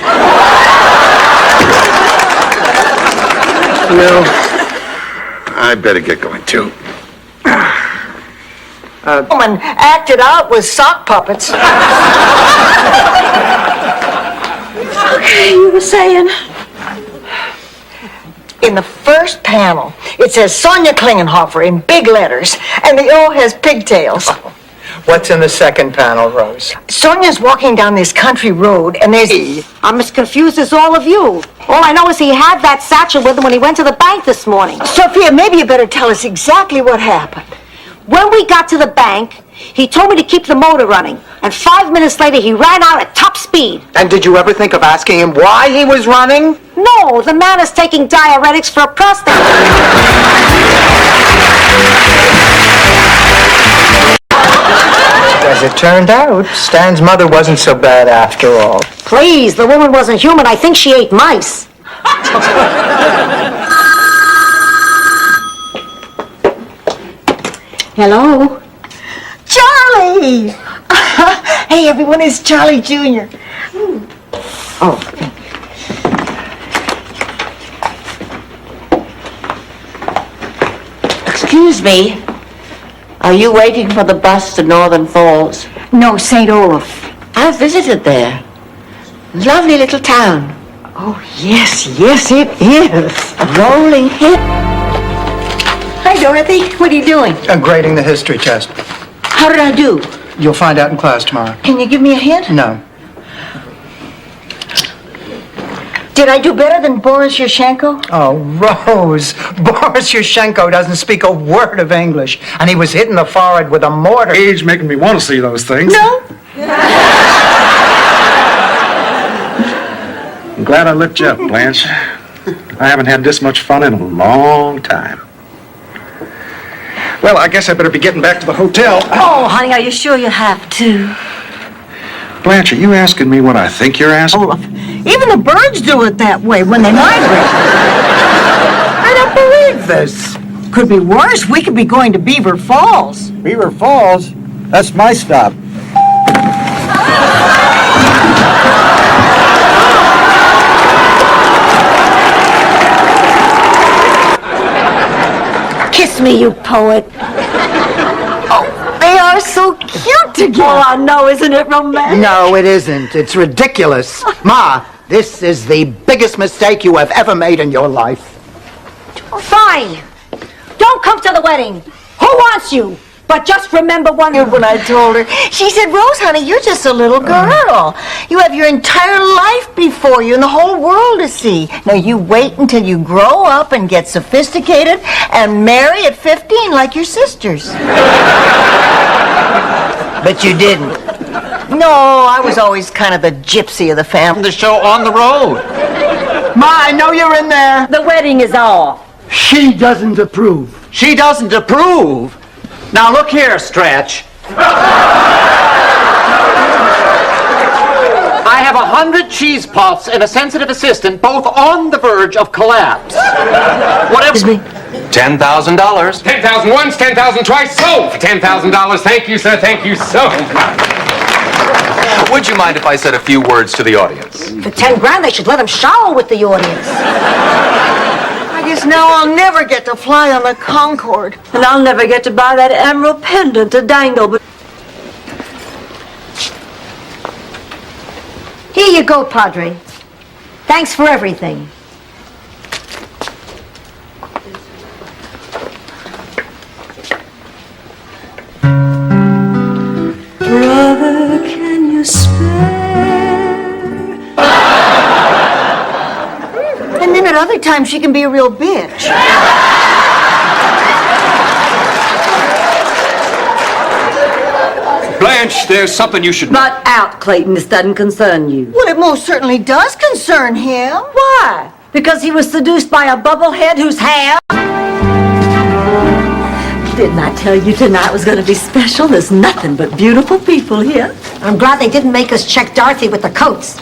Speaker 7: No. I better get going, too.
Speaker 3: Woman acted out with sock puppets.
Speaker 2: Okay, you were saying?
Speaker 3: In the first panel, it says Sonia Klingenhofer in big letters, and the O has pigtails.
Speaker 12: What's in the second panel, Rose?
Speaker 3: Sonia's walking down this country road, and there's...
Speaker 4: I'm as confused as all of you. All I know is he had that satchel with him when he went to the bank this morning.
Speaker 3: Sophia, maybe you better tell us exactly what happened.
Speaker 4: When we got to the bank, he told me to keep the motor running, and 5 minutes later he ran out at top speed.
Speaker 12: And did you ever think of asking him why he was running?
Speaker 4: No, the man is taking diuretics for a prostate.
Speaker 12: As it turned out, Stan's mother wasn't so bad after all.
Speaker 4: Please, the woman wasn't human. I think she ate mice.
Speaker 3: Hello? Charlie! Hey, everyone, it's Charlie Jr. Oh.
Speaker 18: Excuse me. Are you waiting for the bus to Northern Falls?
Speaker 3: No, St. Olaf.
Speaker 18: I've visited there. Lovely little town.
Speaker 3: Oh, yes, it is.
Speaker 18: Rolling hip.
Speaker 3: Hi, Dorothy. What are you doing?
Speaker 12: Grading the history test.
Speaker 3: How did I do?
Speaker 12: You'll find out in class tomorrow.
Speaker 3: Can you give me a hint?
Speaker 12: No.
Speaker 3: Did I do better than Boris Yashchenko?
Speaker 12: Oh, Rose. Boris Yashchenko doesn't speak a word of English, and he was hit in the forehead with a mortar.
Speaker 6: Age making me want to see those things.
Speaker 3: No.
Speaker 6: I'm glad I looked you up, Blanche. I haven't had this much fun in a long time. Well, I guess I better be getting back to the hotel.
Speaker 2: Oh, honey, are you sure you have to?
Speaker 6: Blanche, are you asking me what I think you're asking?
Speaker 3: Olaf, even the birds do it that way when they migrate.
Speaker 12: I don't believe this.
Speaker 3: Could be worse. We could be going to Beaver Falls.
Speaker 19: Beaver Falls? That's my stop.
Speaker 4: Kiss me, you poet.
Speaker 3: Oh, they are so cute together.
Speaker 2: Oh, I know, isn't it romantic?
Speaker 12: No, it isn't. It's ridiculous. Ma, This is the biggest mistake you have ever made in your life.
Speaker 4: Fine. Don't come to the wedding. Who wants you? But just remember one...
Speaker 3: When I told her, she said, Rose, honey, you're just a little girl. You have your entire life before you and the whole world to see. Now, you wait until you grow up and get sophisticated and marry at 15 like your sisters. But you didn't. No, I was always kind of the gypsy of the family.
Speaker 9: The show on the road.
Speaker 12: Ma, I know you're in there.
Speaker 4: The wedding is off.
Speaker 19: She doesn't approve.
Speaker 9: She doesn't approve. Now look here, Stretch. I have 100 cheese puffs and a sensitive assistant, both on the verge of collapse. Whatever.
Speaker 4: Excuse me.
Speaker 16: $10,000.
Speaker 8: 10,000 once, 10,000 twice, sold for $10,000. Thank you, sir. Thank you so much.
Speaker 16: Would you mind if I said a few words to the audience?
Speaker 4: For 10 grand, they should let him shower with the audience.
Speaker 3: I guess now I'll never get to fly on the Concorde.
Speaker 2: And I'll never get to buy that emerald pendant to dangle, but...
Speaker 4: Here you go, Padre. Thanks for everything.
Speaker 2: Brother, can you spare?
Speaker 3: And then at other times, she can be a real bitch.
Speaker 9: Blanche, there's something you should...
Speaker 2: Not out, Clayton. This doesn't concern you.
Speaker 3: Well, it most certainly does concern him.
Speaker 2: Why? Because he was seduced by a bubblehead whose hair... Didn't I tell you tonight was going to be special? There's nothing but beautiful people here.
Speaker 4: I'm glad they didn't make us check Dorothy with the coats.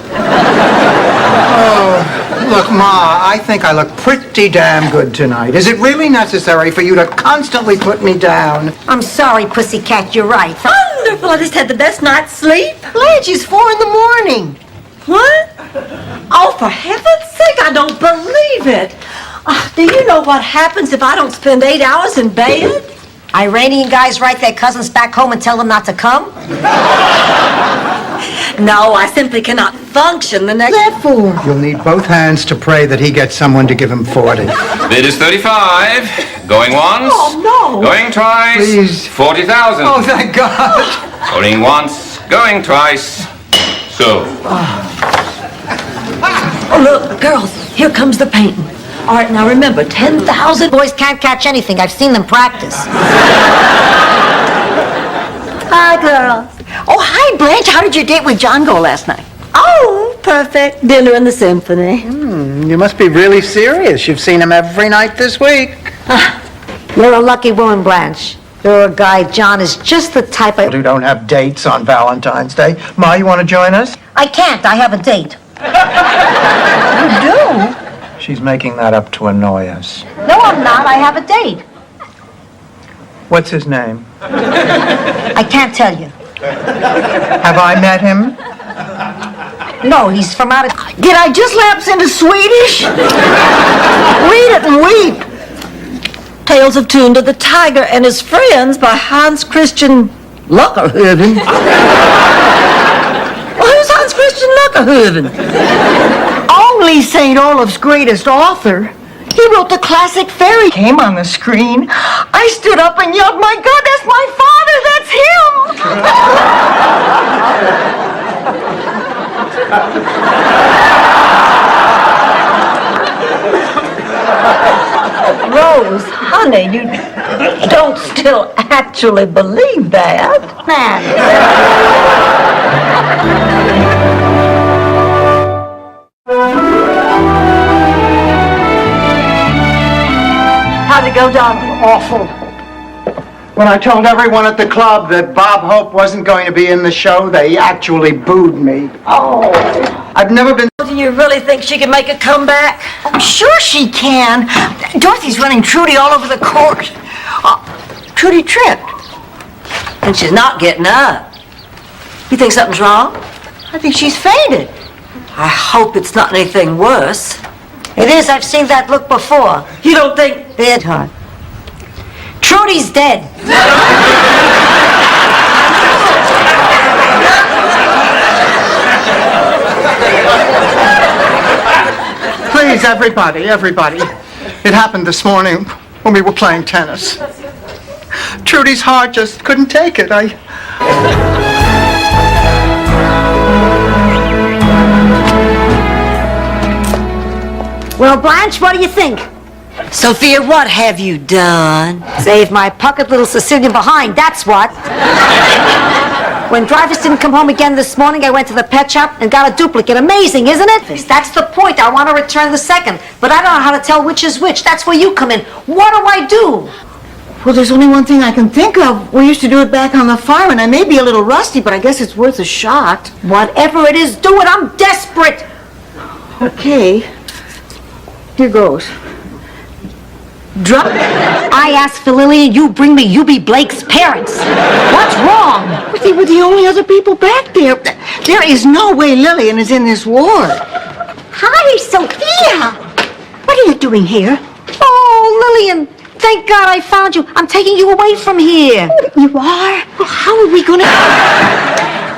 Speaker 12: Oh, look, Ma, I think I look pretty damn good tonight. Is it really necessary for you to constantly put me down?
Speaker 4: I'm sorry, pussycat, you're right.
Speaker 2: Wonderful. I just had the best night's sleep.
Speaker 3: Blanche, it's 4 a.m.
Speaker 2: What? Oh, for heaven's sake, I don't believe it. Do you know what happens if I don't spend 8 hours in bed?
Speaker 4: Iranian guys write their cousins back home and tell them not to come?
Speaker 2: No, I simply cannot function the next...
Speaker 3: What's that for?
Speaker 12: You'll need both hands to pray that he gets someone to give him 40.
Speaker 15: Bid is 35. Going once.
Speaker 2: Oh, no.
Speaker 15: Going twice.
Speaker 12: Please.
Speaker 15: 40,000.
Speaker 12: Oh, thank God.
Speaker 15: Going once. Going twice. So.
Speaker 2: Oh, look, girls, here comes the painting. All right, now remember, 10,000...
Speaker 4: Boys can't catch anything. I've seen them practice.
Speaker 2: Hi, girls.
Speaker 3: Oh, hi, Blanche. How did your date with John go last night?
Speaker 2: Oh, perfect. Dinner in the symphony.
Speaker 12: You must be really serious. You've seen him every night this week.
Speaker 4: You're a lucky woman, Blanche. You're a guy, John, is just the type of...
Speaker 12: You don't have dates on Valentine's Day. Ma, you want to join us?
Speaker 4: I can't. I have a date.
Speaker 12: You do? She's making that up to annoy us.
Speaker 4: No, I'm not. I have a date.
Speaker 12: What's his name?
Speaker 4: I can't tell you.
Speaker 12: Have I met him?
Speaker 4: No, he's from out of...
Speaker 3: Did I just lapse into Swedish? Read it and weep.
Speaker 2: Tales of Tunda the Tiger and His Friends by Hans Christian Lockerhoven. Well, who's Hans Christian Lockerhoven?
Speaker 3: Only St. Olaf's greatest author. He wrote the classic fairy. Came on the screen. I stood up and yelled, "My God, that's my father! That's him!"
Speaker 2: Rose, honey, you don't still actually believe that. How'd it go, darling?
Speaker 12: Awful. When I told everyone at the club that Bob Hope wasn't going to be in the show, they actually booed me.
Speaker 2: Oh.
Speaker 12: I've never been...
Speaker 2: Do you really think she can make a comeback?
Speaker 3: Oh, sure she can. Dorothy's running Trudy all over the court. Trudy tripped.
Speaker 2: And she's not getting up. You think something's wrong?
Speaker 3: I think she's fainted.
Speaker 2: I hope it's not anything worse.
Speaker 4: It is. I've seen that look before.
Speaker 2: You don't think...
Speaker 4: Dead, hon. Trudy's dead.
Speaker 12: Please, everybody. It happened this morning when we were playing tennis. Trudy's heart just couldn't take it.
Speaker 4: Well, Blanche, what do you think?
Speaker 3: Sophia, what have you done?
Speaker 4: Save my puckered little Sicilian behind, that's what. When Dreyfus didn't come home again this morning, I went to the pet shop and got a duplicate. Amazing, isn't it? That's the point. I want to return the second, but I don't know how to tell which is which. That's where you come in. What do I do?
Speaker 3: Well, there's only one thing I can think of. We used to do it back on the farm, and I may be a little rusty, but I guess it's worth a shot.
Speaker 4: Whatever it is, do it. I'm desperate.
Speaker 3: Okay. Here goes.
Speaker 4: Drop. I asked for Lillian, you bring me Eubie Blake's parents. What's wrong?
Speaker 3: But they were the only other people back there. There is no way Lillian is in this ward.
Speaker 4: Hi, Sophia. What are you doing here? Oh, Lillian, thank God I found you. I'm taking you away from here.
Speaker 3: You are? Well, how are we gonna...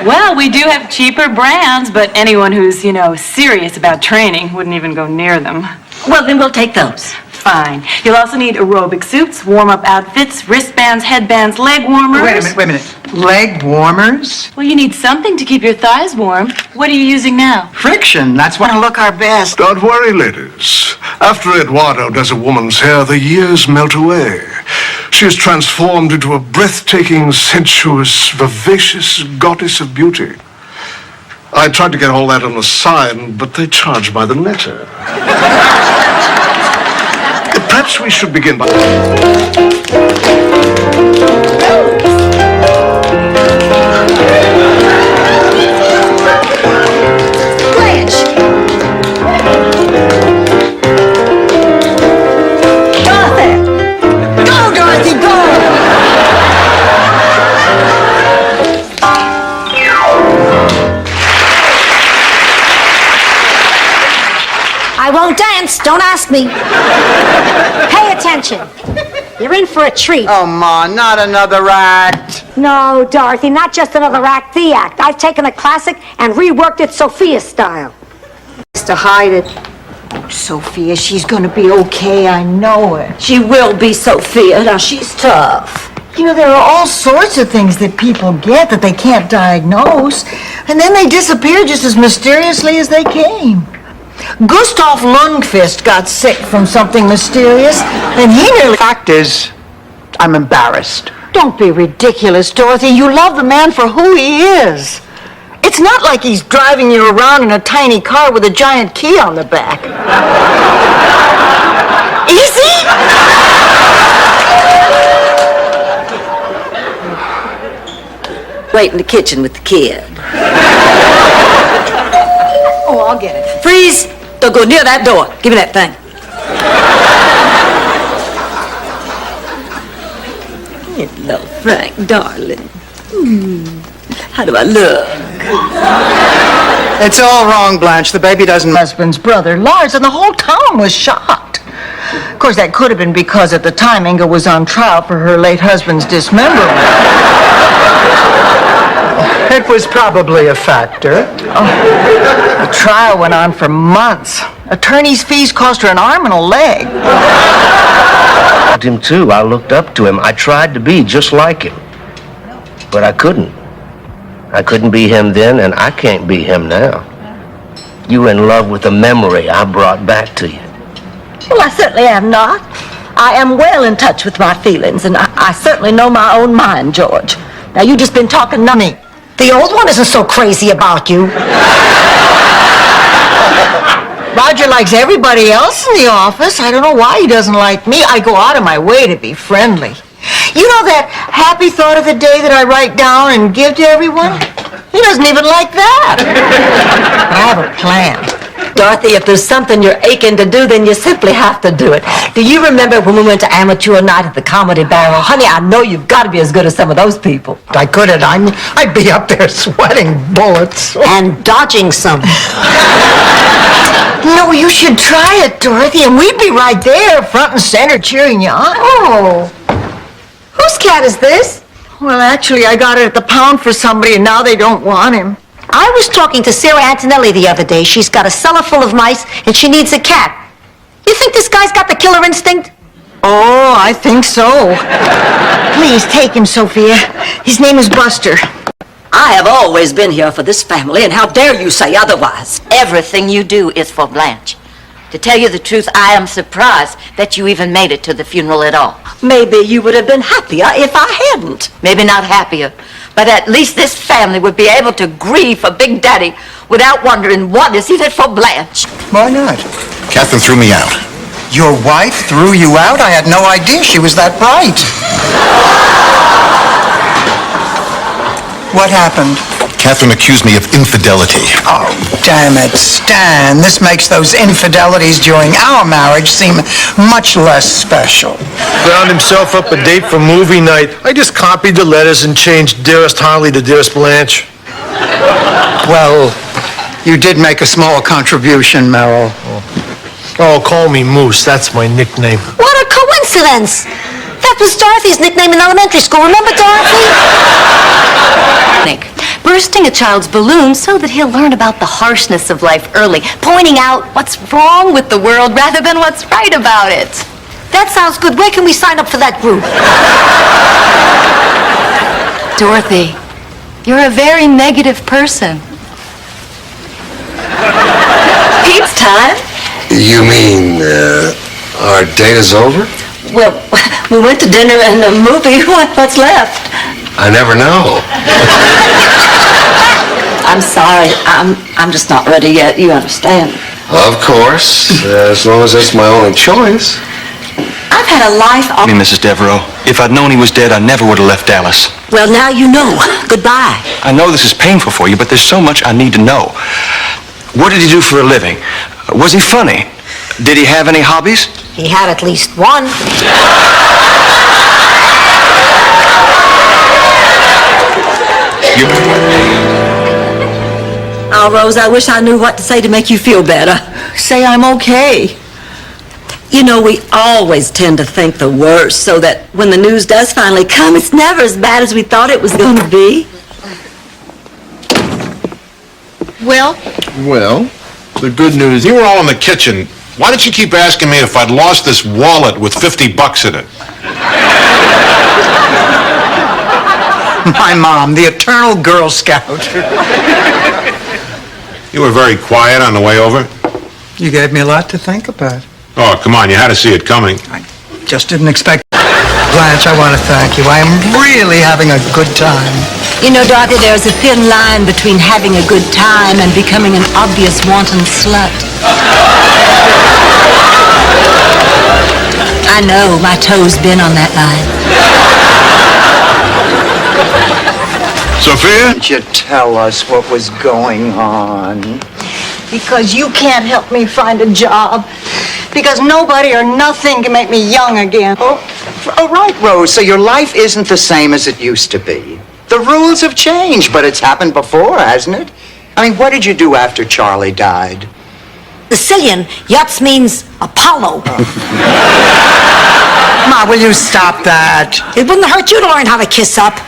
Speaker 20: Well, we do have cheaper brands, but anyone who's, serious about training wouldn't even go near them.
Speaker 2: Well, then we'll take those.
Speaker 20: Fine. You'll also need aerobic suits, warm-up outfits, wristbands, headbands, leg warmers.
Speaker 12: Wait a minute. Leg warmers?
Speaker 20: Well, you need something to keep your thighs warm. What are you using now?
Speaker 12: Friction. That's when I look our best.
Speaker 21: Don't worry, ladies. After Eduardo does a woman's hair, the years melt away. She is transformed into a breathtaking, sensuous, vivacious goddess of beauty. I tried to get all that on the sign, but they charge by the letter. Perhaps we should begin by...
Speaker 4: Blanche! Dorothy! Go, Dorothy, go! I won't dance. Don't ask me. Pay attention. You're in for a treat.
Speaker 12: Oh, Ma, not another act.
Speaker 4: No, Dorothy, not just another act, the act. I've taken a classic and reworked it Sophia style. To hide it.
Speaker 3: Sophia, she's gonna be okay, I know it.
Speaker 2: She will be, Sophia. Now, she's tough.
Speaker 3: There are all sorts of things that people get that they can't diagnose, and then they disappear just as mysteriously as they came. Gustav Lundqvist got sick from something mysterious, and he nearly...
Speaker 12: Fact is, I'm embarrassed.
Speaker 3: Don't be ridiculous, Dorothy. You love the man for who he is. It's not like he's driving you around in a tiny car with a giant key on the back. Is he?
Speaker 2: Wait in the kitchen with the kid.
Speaker 3: Oh, I'll get it.
Speaker 2: Freeze! Don't go near that door. Give me that thing. Hello, Frank, darling. How do I look?
Speaker 12: It's all wrong, Blanche. The baby doesn't...
Speaker 3: Husband's brother, Lars, and the whole town was shocked. Of course, that could have been because at the time Inga was on trial for her late husband's dismemberment.
Speaker 12: It was probably a factor.
Speaker 3: The trial went on for months. Attorney's fees cost her an arm and a leg.
Speaker 22: I liked him too. I looked up to him. I tried to be just like him. But I couldn't. I couldn't be him then, and I can't be him now. You were in love with the memory I brought back to you.
Speaker 2: Well, I certainly am not. I am well in touch with my feelings, and I certainly know my own mind, George. Now, you've just been talking to me.
Speaker 4: The old one isn't so crazy about you.
Speaker 3: Roger likes everybody else in the office. I don't know why he doesn't like me. I go out of my way to be friendly. You know that happy thought of the day that I write down and give to everyone? He doesn't even like that. I have a plan.
Speaker 2: Dorothy, if there's something you're aching to do, then you simply have to do it. Do you remember when we went to amateur night at the Comedy Barrel? Honey, I know you've got to be as good as some of those people.
Speaker 12: I couldn't. I'd be up there sweating bullets.
Speaker 4: And dodging some.
Speaker 3: No, you should try it, Dorothy, and we'd be right there, front and center, cheering you on.
Speaker 4: Oh. Whose cat is this?
Speaker 3: Well, actually, I got it at the pound for somebody, and now they don't want him.
Speaker 4: I was talking to Sarah Antonelli the other day. She's got a cellar full of mice, and she needs a cat. You think this guy's got the killer instinct?
Speaker 3: Oh, I think so. Please take him, Sophia. His name is Buster.
Speaker 2: I have always been here for this family, and how dare you say otherwise?
Speaker 18: Everything you do is for Blanche. To tell you the truth, I am surprised that you even made it to the funeral at all.
Speaker 2: Maybe you would have been happier if I hadn't.
Speaker 18: Maybe not happier, but at least this family would be able to grieve for Big Daddy without wondering what is in it for Blanche.
Speaker 1: Why not?
Speaker 14: Catherine threw me out.
Speaker 1: Your wife threw you out? I had no idea she was that bright. What happened?
Speaker 14: Catherine accused me of infidelity.
Speaker 1: Oh, damn it, Stan. This makes those infidelities during our marriage seem much less special.
Speaker 10: Found himself up a date for movie night. I just copied the letters and changed Dearest Holly to Dearest Blanche.
Speaker 1: Well, you did make a small contribution, Merrill.
Speaker 10: Oh, call me Moose. That's my nickname.
Speaker 4: What a coincidence! That was Dorothy's nickname in elementary school. Remember Dorothy?
Speaker 5: Bursting a child's balloon so that he'll learn about the harshness of life early, pointing out what's wrong with the world rather than what's right about it.
Speaker 4: That sounds good. Where can we sign up for that group?
Speaker 5: Dorothy, you're a very negative person. Pete's time.
Speaker 14: You mean, our date is over?
Speaker 2: Well, we went to dinner and a movie. What's left?
Speaker 14: I never know.
Speaker 2: I'm sorry. I'm just not ready yet. You understand?
Speaker 14: Of course, as long as that's my only choice.
Speaker 2: I've had a life of...
Speaker 23: Mrs. Devereaux, if I'd known he was dead, I never would have left Dallas.
Speaker 2: Well, now you know. Goodbye.
Speaker 23: I know this is painful for you, but there's so much I need to know. What did he do for a living? Was he funny? Did he have any hobbies?
Speaker 4: He had at least one.
Speaker 2: Oh, Rose, I wish I knew what to say to make you feel better.
Speaker 3: Say I'm okay.
Speaker 2: You know, we always tend to think the worst, so that when the news does finally come, it's never as bad as we thought it was going to be.
Speaker 3: Well?
Speaker 17: Well, the good news, you were all in the kitchen. Why did you keep asking me if I'd lost this wallet with $50 in it?
Speaker 1: My mom, the eternal Girl Scout.
Speaker 17: You were very quiet on the way over.
Speaker 1: You gave me a lot to think about.
Speaker 17: Oh, come on, you had to see it coming.
Speaker 1: I just didn't expect... Blanche, I want to thank you. I am really having a good time.
Speaker 2: You know, Dorothy, there's a thin line between having a good time and becoming an obvious wanton slut. I know, my toe's been on that line.
Speaker 17: Sophia?
Speaker 1: Didn't you tell us what was going on?
Speaker 3: Because you can't help me find a job. Because nobody or nothing can make me young again.
Speaker 1: Oh, right, Rose. So your life isn't the same as it used to be. The rules have changed, but it's happened before, hasn't it? I mean, what did you do after Charlie died?
Speaker 4: Sicilian, Yutz means Apollo.
Speaker 1: Ma, will you stop that?
Speaker 4: It wouldn't hurt you to learn how to kiss up.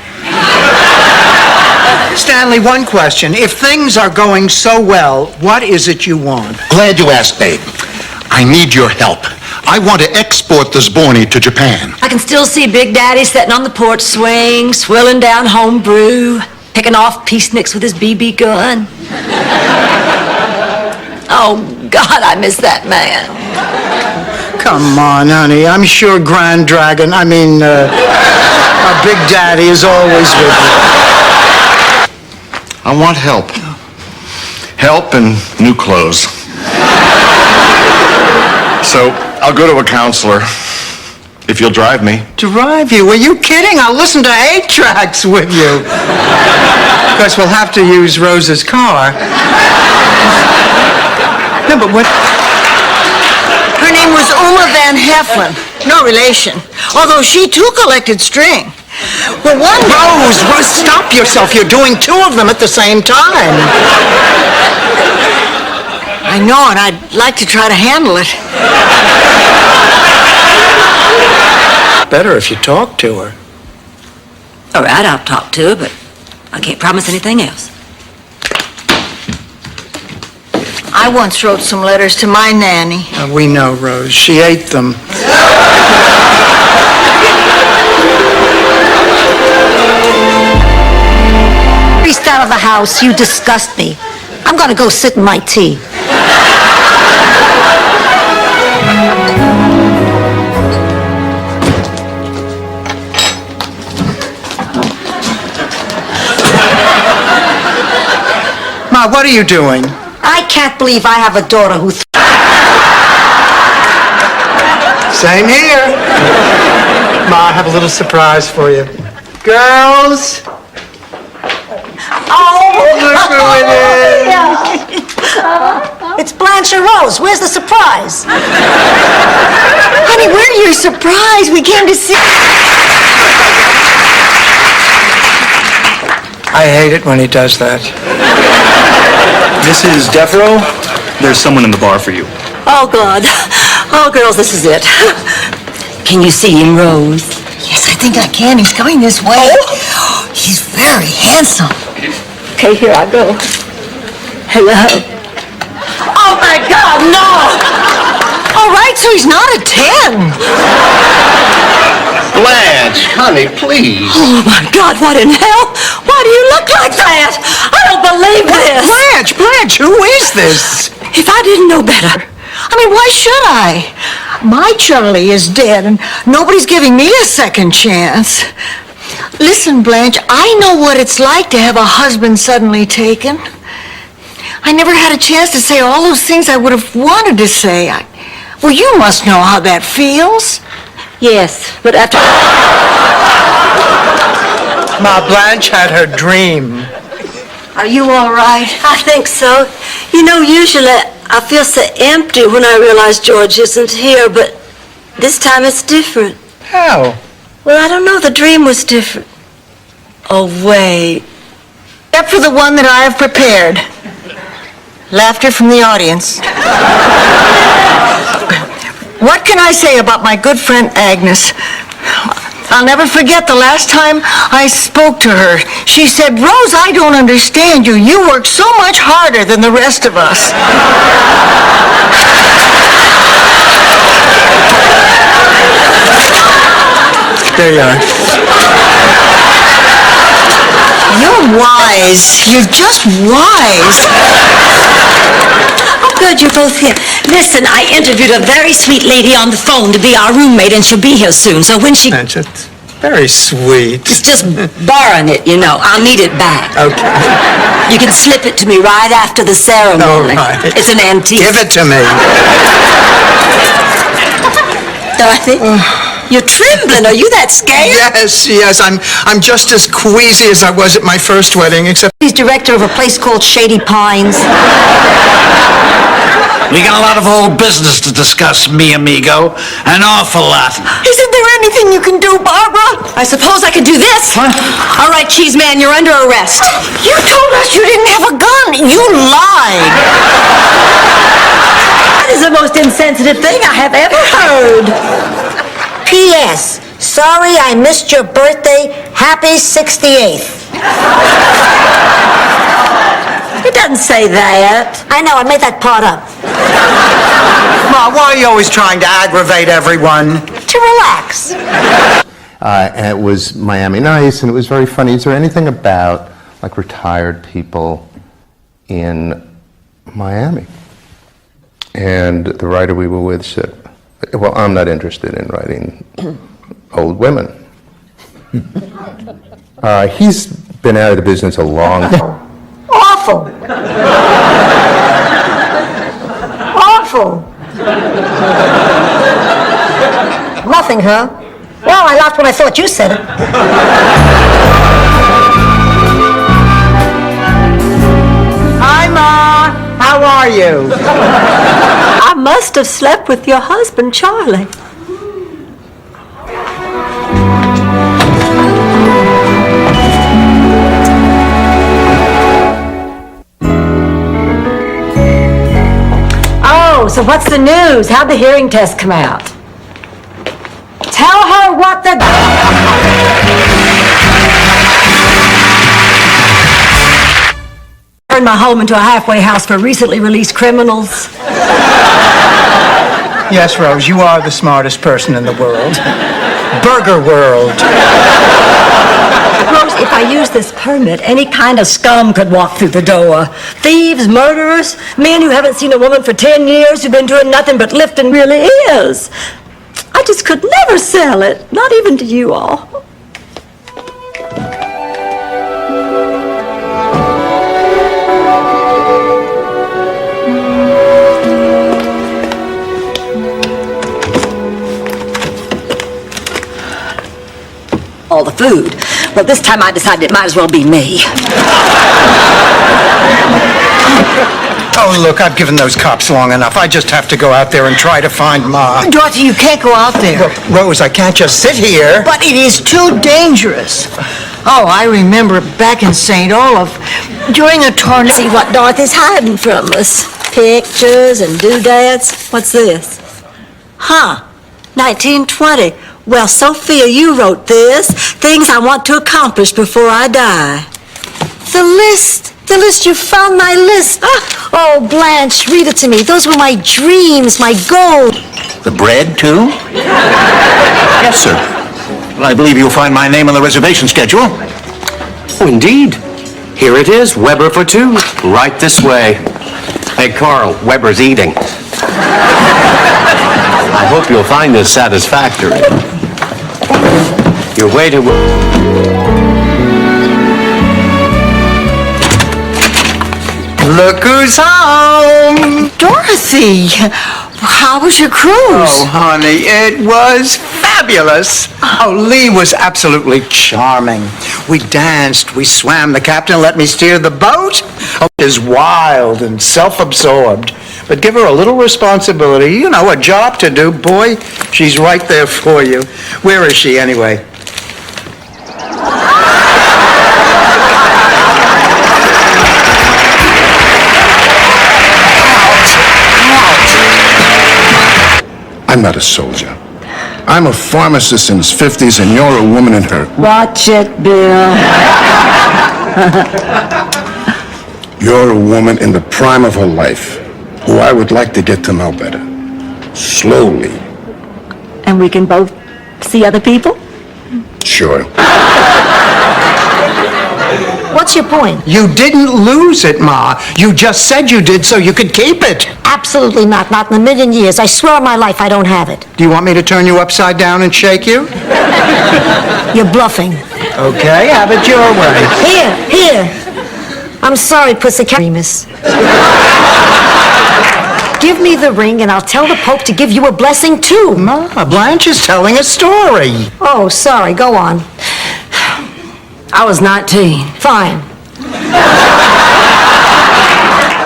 Speaker 1: Stanley, one question. If things are going so well, what is it you want?
Speaker 14: Glad you asked, babe. I need your help. I want to export the Zborny to Japan.
Speaker 2: I can still see Big Daddy sitting on the porch swing, swilling down home brew, picking off peaceniks with his BB gun. Oh, God, I miss that man.
Speaker 1: Come on, honey. I'm sure Grand Dragon, our Big Daddy is always with you.
Speaker 14: I want help. Help and new clothes. So, I'll go to a counselor, if you'll drive me.
Speaker 1: Drive you? Are you kidding? I'll listen to 8 tracks with you. Of course, we'll have to use Rose's car. No, but what...
Speaker 3: Her name was Uma Van Heflin. No relation. Although she too collected string. Well, one day...
Speaker 1: Rose, stop yourself. You're doing 2 of them at the same time.
Speaker 3: I know, and I'd like to try to handle it.
Speaker 1: Better if you talk to her.
Speaker 2: All right, I'll talk to her, but I can't promise anything else.
Speaker 3: I I once wrote some letters to my nanny.
Speaker 12: We know, Rose. She ate them.
Speaker 4: Priest out of the house, you disgust me. I'm gonna go sit in my tea.
Speaker 12: Ma, what are you doing?
Speaker 4: I can't believe I have a daughter who...
Speaker 12: Same here. Ma, I have a little surprise for you. Girls. Look who it is.
Speaker 4: It's Blanche and Rose. Where's the surprise?
Speaker 3: Honey, we're your surprise. We came to see...
Speaker 12: I hate it when he does that.
Speaker 23: Mrs. Devereaux, there's someone in the bar for you.
Speaker 2: Oh, God. Oh, girls, this is it. Can you see him, Rose?
Speaker 3: Yes, I think I can. He's coming this way.
Speaker 2: Oh.
Speaker 3: He's very handsome.
Speaker 2: Okay, here I go. Hello. Oh, my God, no!
Speaker 3: All right, so he's not a 10.
Speaker 14: Blanche, honey, please.
Speaker 2: Oh, my God, what in hell? Why do you look like that? I don't believe this.
Speaker 12: Blanche, who is this?
Speaker 2: If I didn't know better.
Speaker 3: I mean, why should I? My Charlie is dead, and nobody's giving me a second chance. Listen, Blanche, I know what it's like to have a husband suddenly taken. I never had a chance to say all those things I would have wanted to say. Well, you must know how that feels.
Speaker 2: Yes, but after...
Speaker 12: Ma, Blanche had her dream.
Speaker 3: Are you all right?
Speaker 2: I think so. You know, usually I feel so empty when I realize George isn't here, but this time it's different.
Speaker 12: How?
Speaker 2: Well, I don't know. The dream was different. Oh, wait.
Speaker 3: Except for the one that I have prepared. Laughter from the audience. What can I say about my good friend Agnes? I'll never forget the last time I spoke to her. She said, Rose, I don't understand you. You work so much harder than the rest of us.
Speaker 12: There you are.
Speaker 3: You're wise. You're just wise.
Speaker 2: Oh, good, you're both here. Listen, I interviewed a very sweet lady on the phone to be our roommate, and she'll be here soon. So when she...
Speaker 12: Blanche, it's very sweet.
Speaker 2: It's just borrowing it, you know. I'll need it back.
Speaker 12: Okay.
Speaker 2: You can slip it to me right after the ceremony.
Speaker 12: All right.
Speaker 2: It's an antique.
Speaker 12: Give it to me.
Speaker 2: Dorothy, you're trembling. Are you that scared?
Speaker 12: Yes. I'm just as queasy as I was at my first wedding, except...
Speaker 4: He's director of a place called Shady Pines.
Speaker 7: We got a lot of old business to discuss, mi amigo. An awful lot.
Speaker 3: Isn't there anything you can do, Barbara?
Speaker 2: I suppose I could do this.
Speaker 7: What?
Speaker 2: All right, Cheese Man, you're under arrest.
Speaker 3: You told us you didn't have a gun. You lied.
Speaker 2: That is the most insensitive thing I have ever heard.
Speaker 4: P.S. Sorry I missed your birthday. Happy 68th.
Speaker 2: It doesn't say that.
Speaker 4: I know, I made that part up.
Speaker 12: Ma, why are you always trying to aggravate everyone?
Speaker 4: To relax.
Speaker 11: And it was Miami Nice, and it was very funny. Is there anything about, like, retired people in Miami? And the writer we were with said, well, I'm not interested in writing old women. He's been out of the business a long time.
Speaker 4: Awful. Awful. Nothing, huh? Well, I laughed when I thought you said it.
Speaker 12: Hi, Ma. How are you?
Speaker 2: I must have slept with your husband, Charlie.
Speaker 4: Oh, so what's the news? How'd the hearing test come out? Tell her what the...
Speaker 2: turn my home into a halfway house for recently released criminals?
Speaker 12: Yes, Rose, you are the smartest person in the world. Burger world.
Speaker 2: Rose, if I use this permit, any kind of scum could walk through the door. Thieves, murderers, men who haven't seen a woman for 10 years, who've been doing nothing but lifting really is. I just could never sell it, not even to you all. All the food. Well, this time I decided it might as well be me.
Speaker 12: Oh, look, I've given those cops long enough. I just have to go out there and try to find Ma.
Speaker 3: Dorothy, you can't go out there.
Speaker 12: Look, Rose, I can't just sit here.
Speaker 3: But it is too dangerous. Oh, I remember back in St. Olaf, during a tornado.
Speaker 2: See what Dorothy's hiding from us. Pictures and doodads. What's this? Huh. 1920. Well, Sophia, you wrote this. Things I want to accomplish before I die.
Speaker 4: The list. You found my list. Oh, Blanche, read it to me. Those were my dreams, my goals.
Speaker 14: The bread, too? Yes, sir. Well, I believe you'll find my name on the reservation schedule.
Speaker 16: Oh, indeed. Here it is, Weber for two. Right this way. Hey, Carl, Weber's eating. I hope you'll find this satisfactory. Your way to...
Speaker 12: Look who's home!
Speaker 3: Dorothy, how was your cruise?
Speaker 12: Oh, honey, it was fabulous. Oh, Lee was absolutely charming. We danced, we swam. The captain let me steer the boat. Oh, she is wild and self-absorbed. But give her a little responsibility, you know, a job to do. Boy, she's right there for you. Where is she, anyway?
Speaker 21: I'm not a soldier. I'm a pharmacist in his 50s, and you're a woman in her.
Speaker 2: Watch it, Bill.
Speaker 21: You're a woman in the prime of her life, who I would like to get to know better. Slowly.
Speaker 2: And we can both see other people?
Speaker 21: Sure.
Speaker 4: What's your point?
Speaker 12: You didn't lose it, Ma. You just said you did so you could keep it.
Speaker 4: Absolutely not. Not in a million years. I swear on my life I don't have it.
Speaker 12: Do you want me to turn you upside down and shake you?
Speaker 4: You're bluffing.
Speaker 12: Okay, have it your way.
Speaker 4: Here. I'm sorry, Pussycat. Remus. Give me the ring and I'll tell the Pope to give you a blessing too.
Speaker 12: Ma, Blanche is telling a story.
Speaker 4: Oh, sorry. Go on.
Speaker 2: I was 19.
Speaker 4: Fine.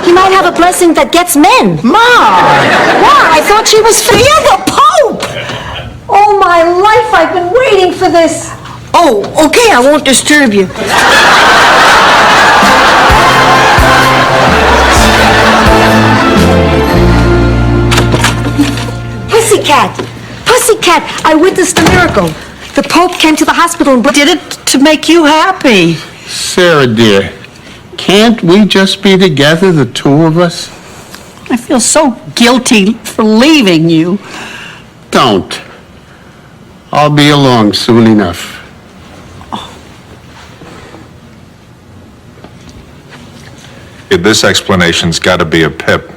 Speaker 4: He might have a blessing that gets men.
Speaker 12: Ma!
Speaker 4: Why? I thought she was
Speaker 12: You're the Pope!
Speaker 4: Oh, my life, I've been waiting for this.
Speaker 3: Oh, okay, I won't disturb you.
Speaker 4: Pussycat, I witnessed a miracle. The Pope came to the hospital and
Speaker 3: Did it to make you happy.
Speaker 21: Sarah, dear, can't we just be together, the two of us?
Speaker 3: I feel so guilty for leaving you.
Speaker 21: Don't. I'll be along soon enough.
Speaker 17: This explanation's got to be a pip.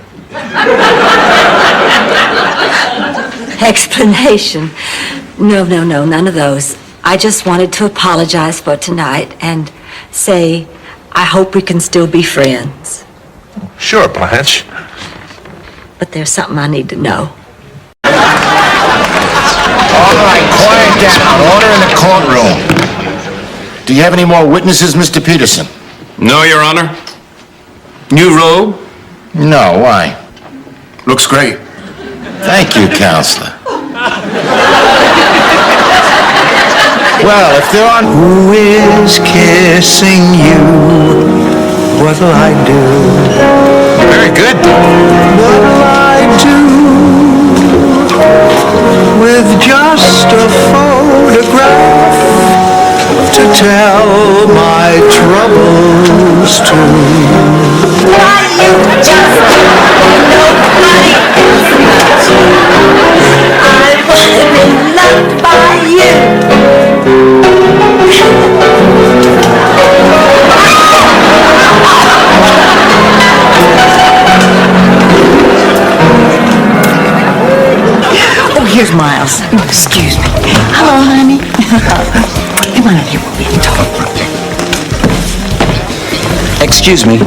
Speaker 2: Explanation. No, none of those. I just wanted to apologize for tonight and say I hope we can still be friends.
Speaker 17: Sure, Blanche.
Speaker 2: But there's something I need to know.
Speaker 14: All right, quiet down. Order in the courtroom. Do you have any more witnesses, Mr. Peterson?
Speaker 23: No, Your Honor. New robe?
Speaker 14: No, why? Looks great. Thank you, Counselor. Well, if there aren't...
Speaker 12: Who is kissing you? What'll I do?
Speaker 23: Very good.
Speaker 12: What'll I do with just a photograph to tell my troubles to?
Speaker 18: be loved by you.
Speaker 3: Oh, here's Miles. Excuse me. Hello, honey. Come on in here, we'll be talking.
Speaker 6: Excuse me,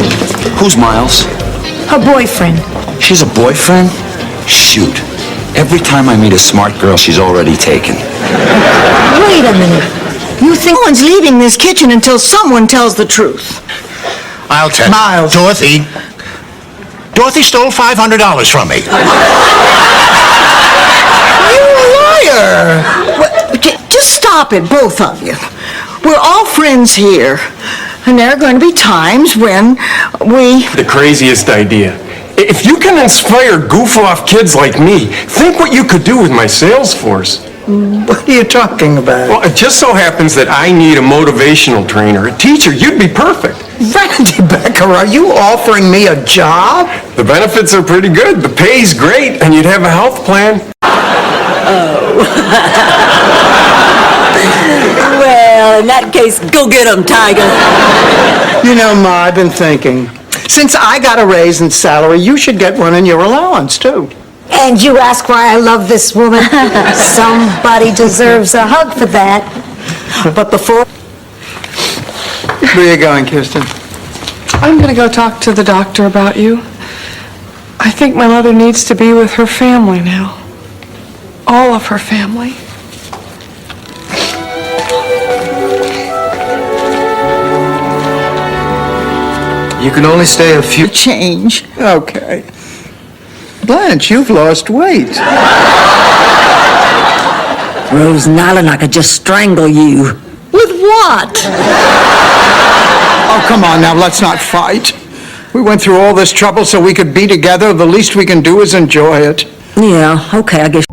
Speaker 6: who's Miles?
Speaker 3: Her boyfriend.
Speaker 6: She's a boyfriend? Shoot. Every time I meet a smart girl, she's already taken.
Speaker 3: Wait a minute. You think no one's leaving this kitchen until someone tells the truth?
Speaker 14: I'll tell
Speaker 3: Miles.
Speaker 14: Dorothy. Dorothy stole $500 from me.
Speaker 3: You liar! Just stop it, both of you. We're all friends here. And there are going to be times when we...
Speaker 13: The craziest idea. If you can inspire goof-off kids like me, think what you could do with my sales force.
Speaker 12: What are you talking about?
Speaker 13: Well, it just so happens that I need a motivational trainer, a teacher. You'd be perfect.
Speaker 12: Randy Becker, are you offering me a job?
Speaker 13: The benefits are pretty good, the pay's great, and you'd have a health plan.
Speaker 2: Well, in that case, go get him, Tiger.
Speaker 12: You know, Ma, I've been thinking. Since I got a raise in salary, you should get one in your allowance, too.
Speaker 4: And you ask why I love this woman? Somebody deserves a hug for that.
Speaker 12: But before... Where are you going, Kirsten?
Speaker 19: I'm gonna go talk to the doctor about you. I think my mother needs to be with her family now. All of her family.
Speaker 12: You can only stay a few... Change. Okay. Blanche, you've lost weight.
Speaker 2: Rose Nyland, I could just strangle you. With what?
Speaker 12: Oh, come on now, let's not fight. We went through all this trouble so we could be together. The least we can do is enjoy it.
Speaker 2: Yeah, okay, I guess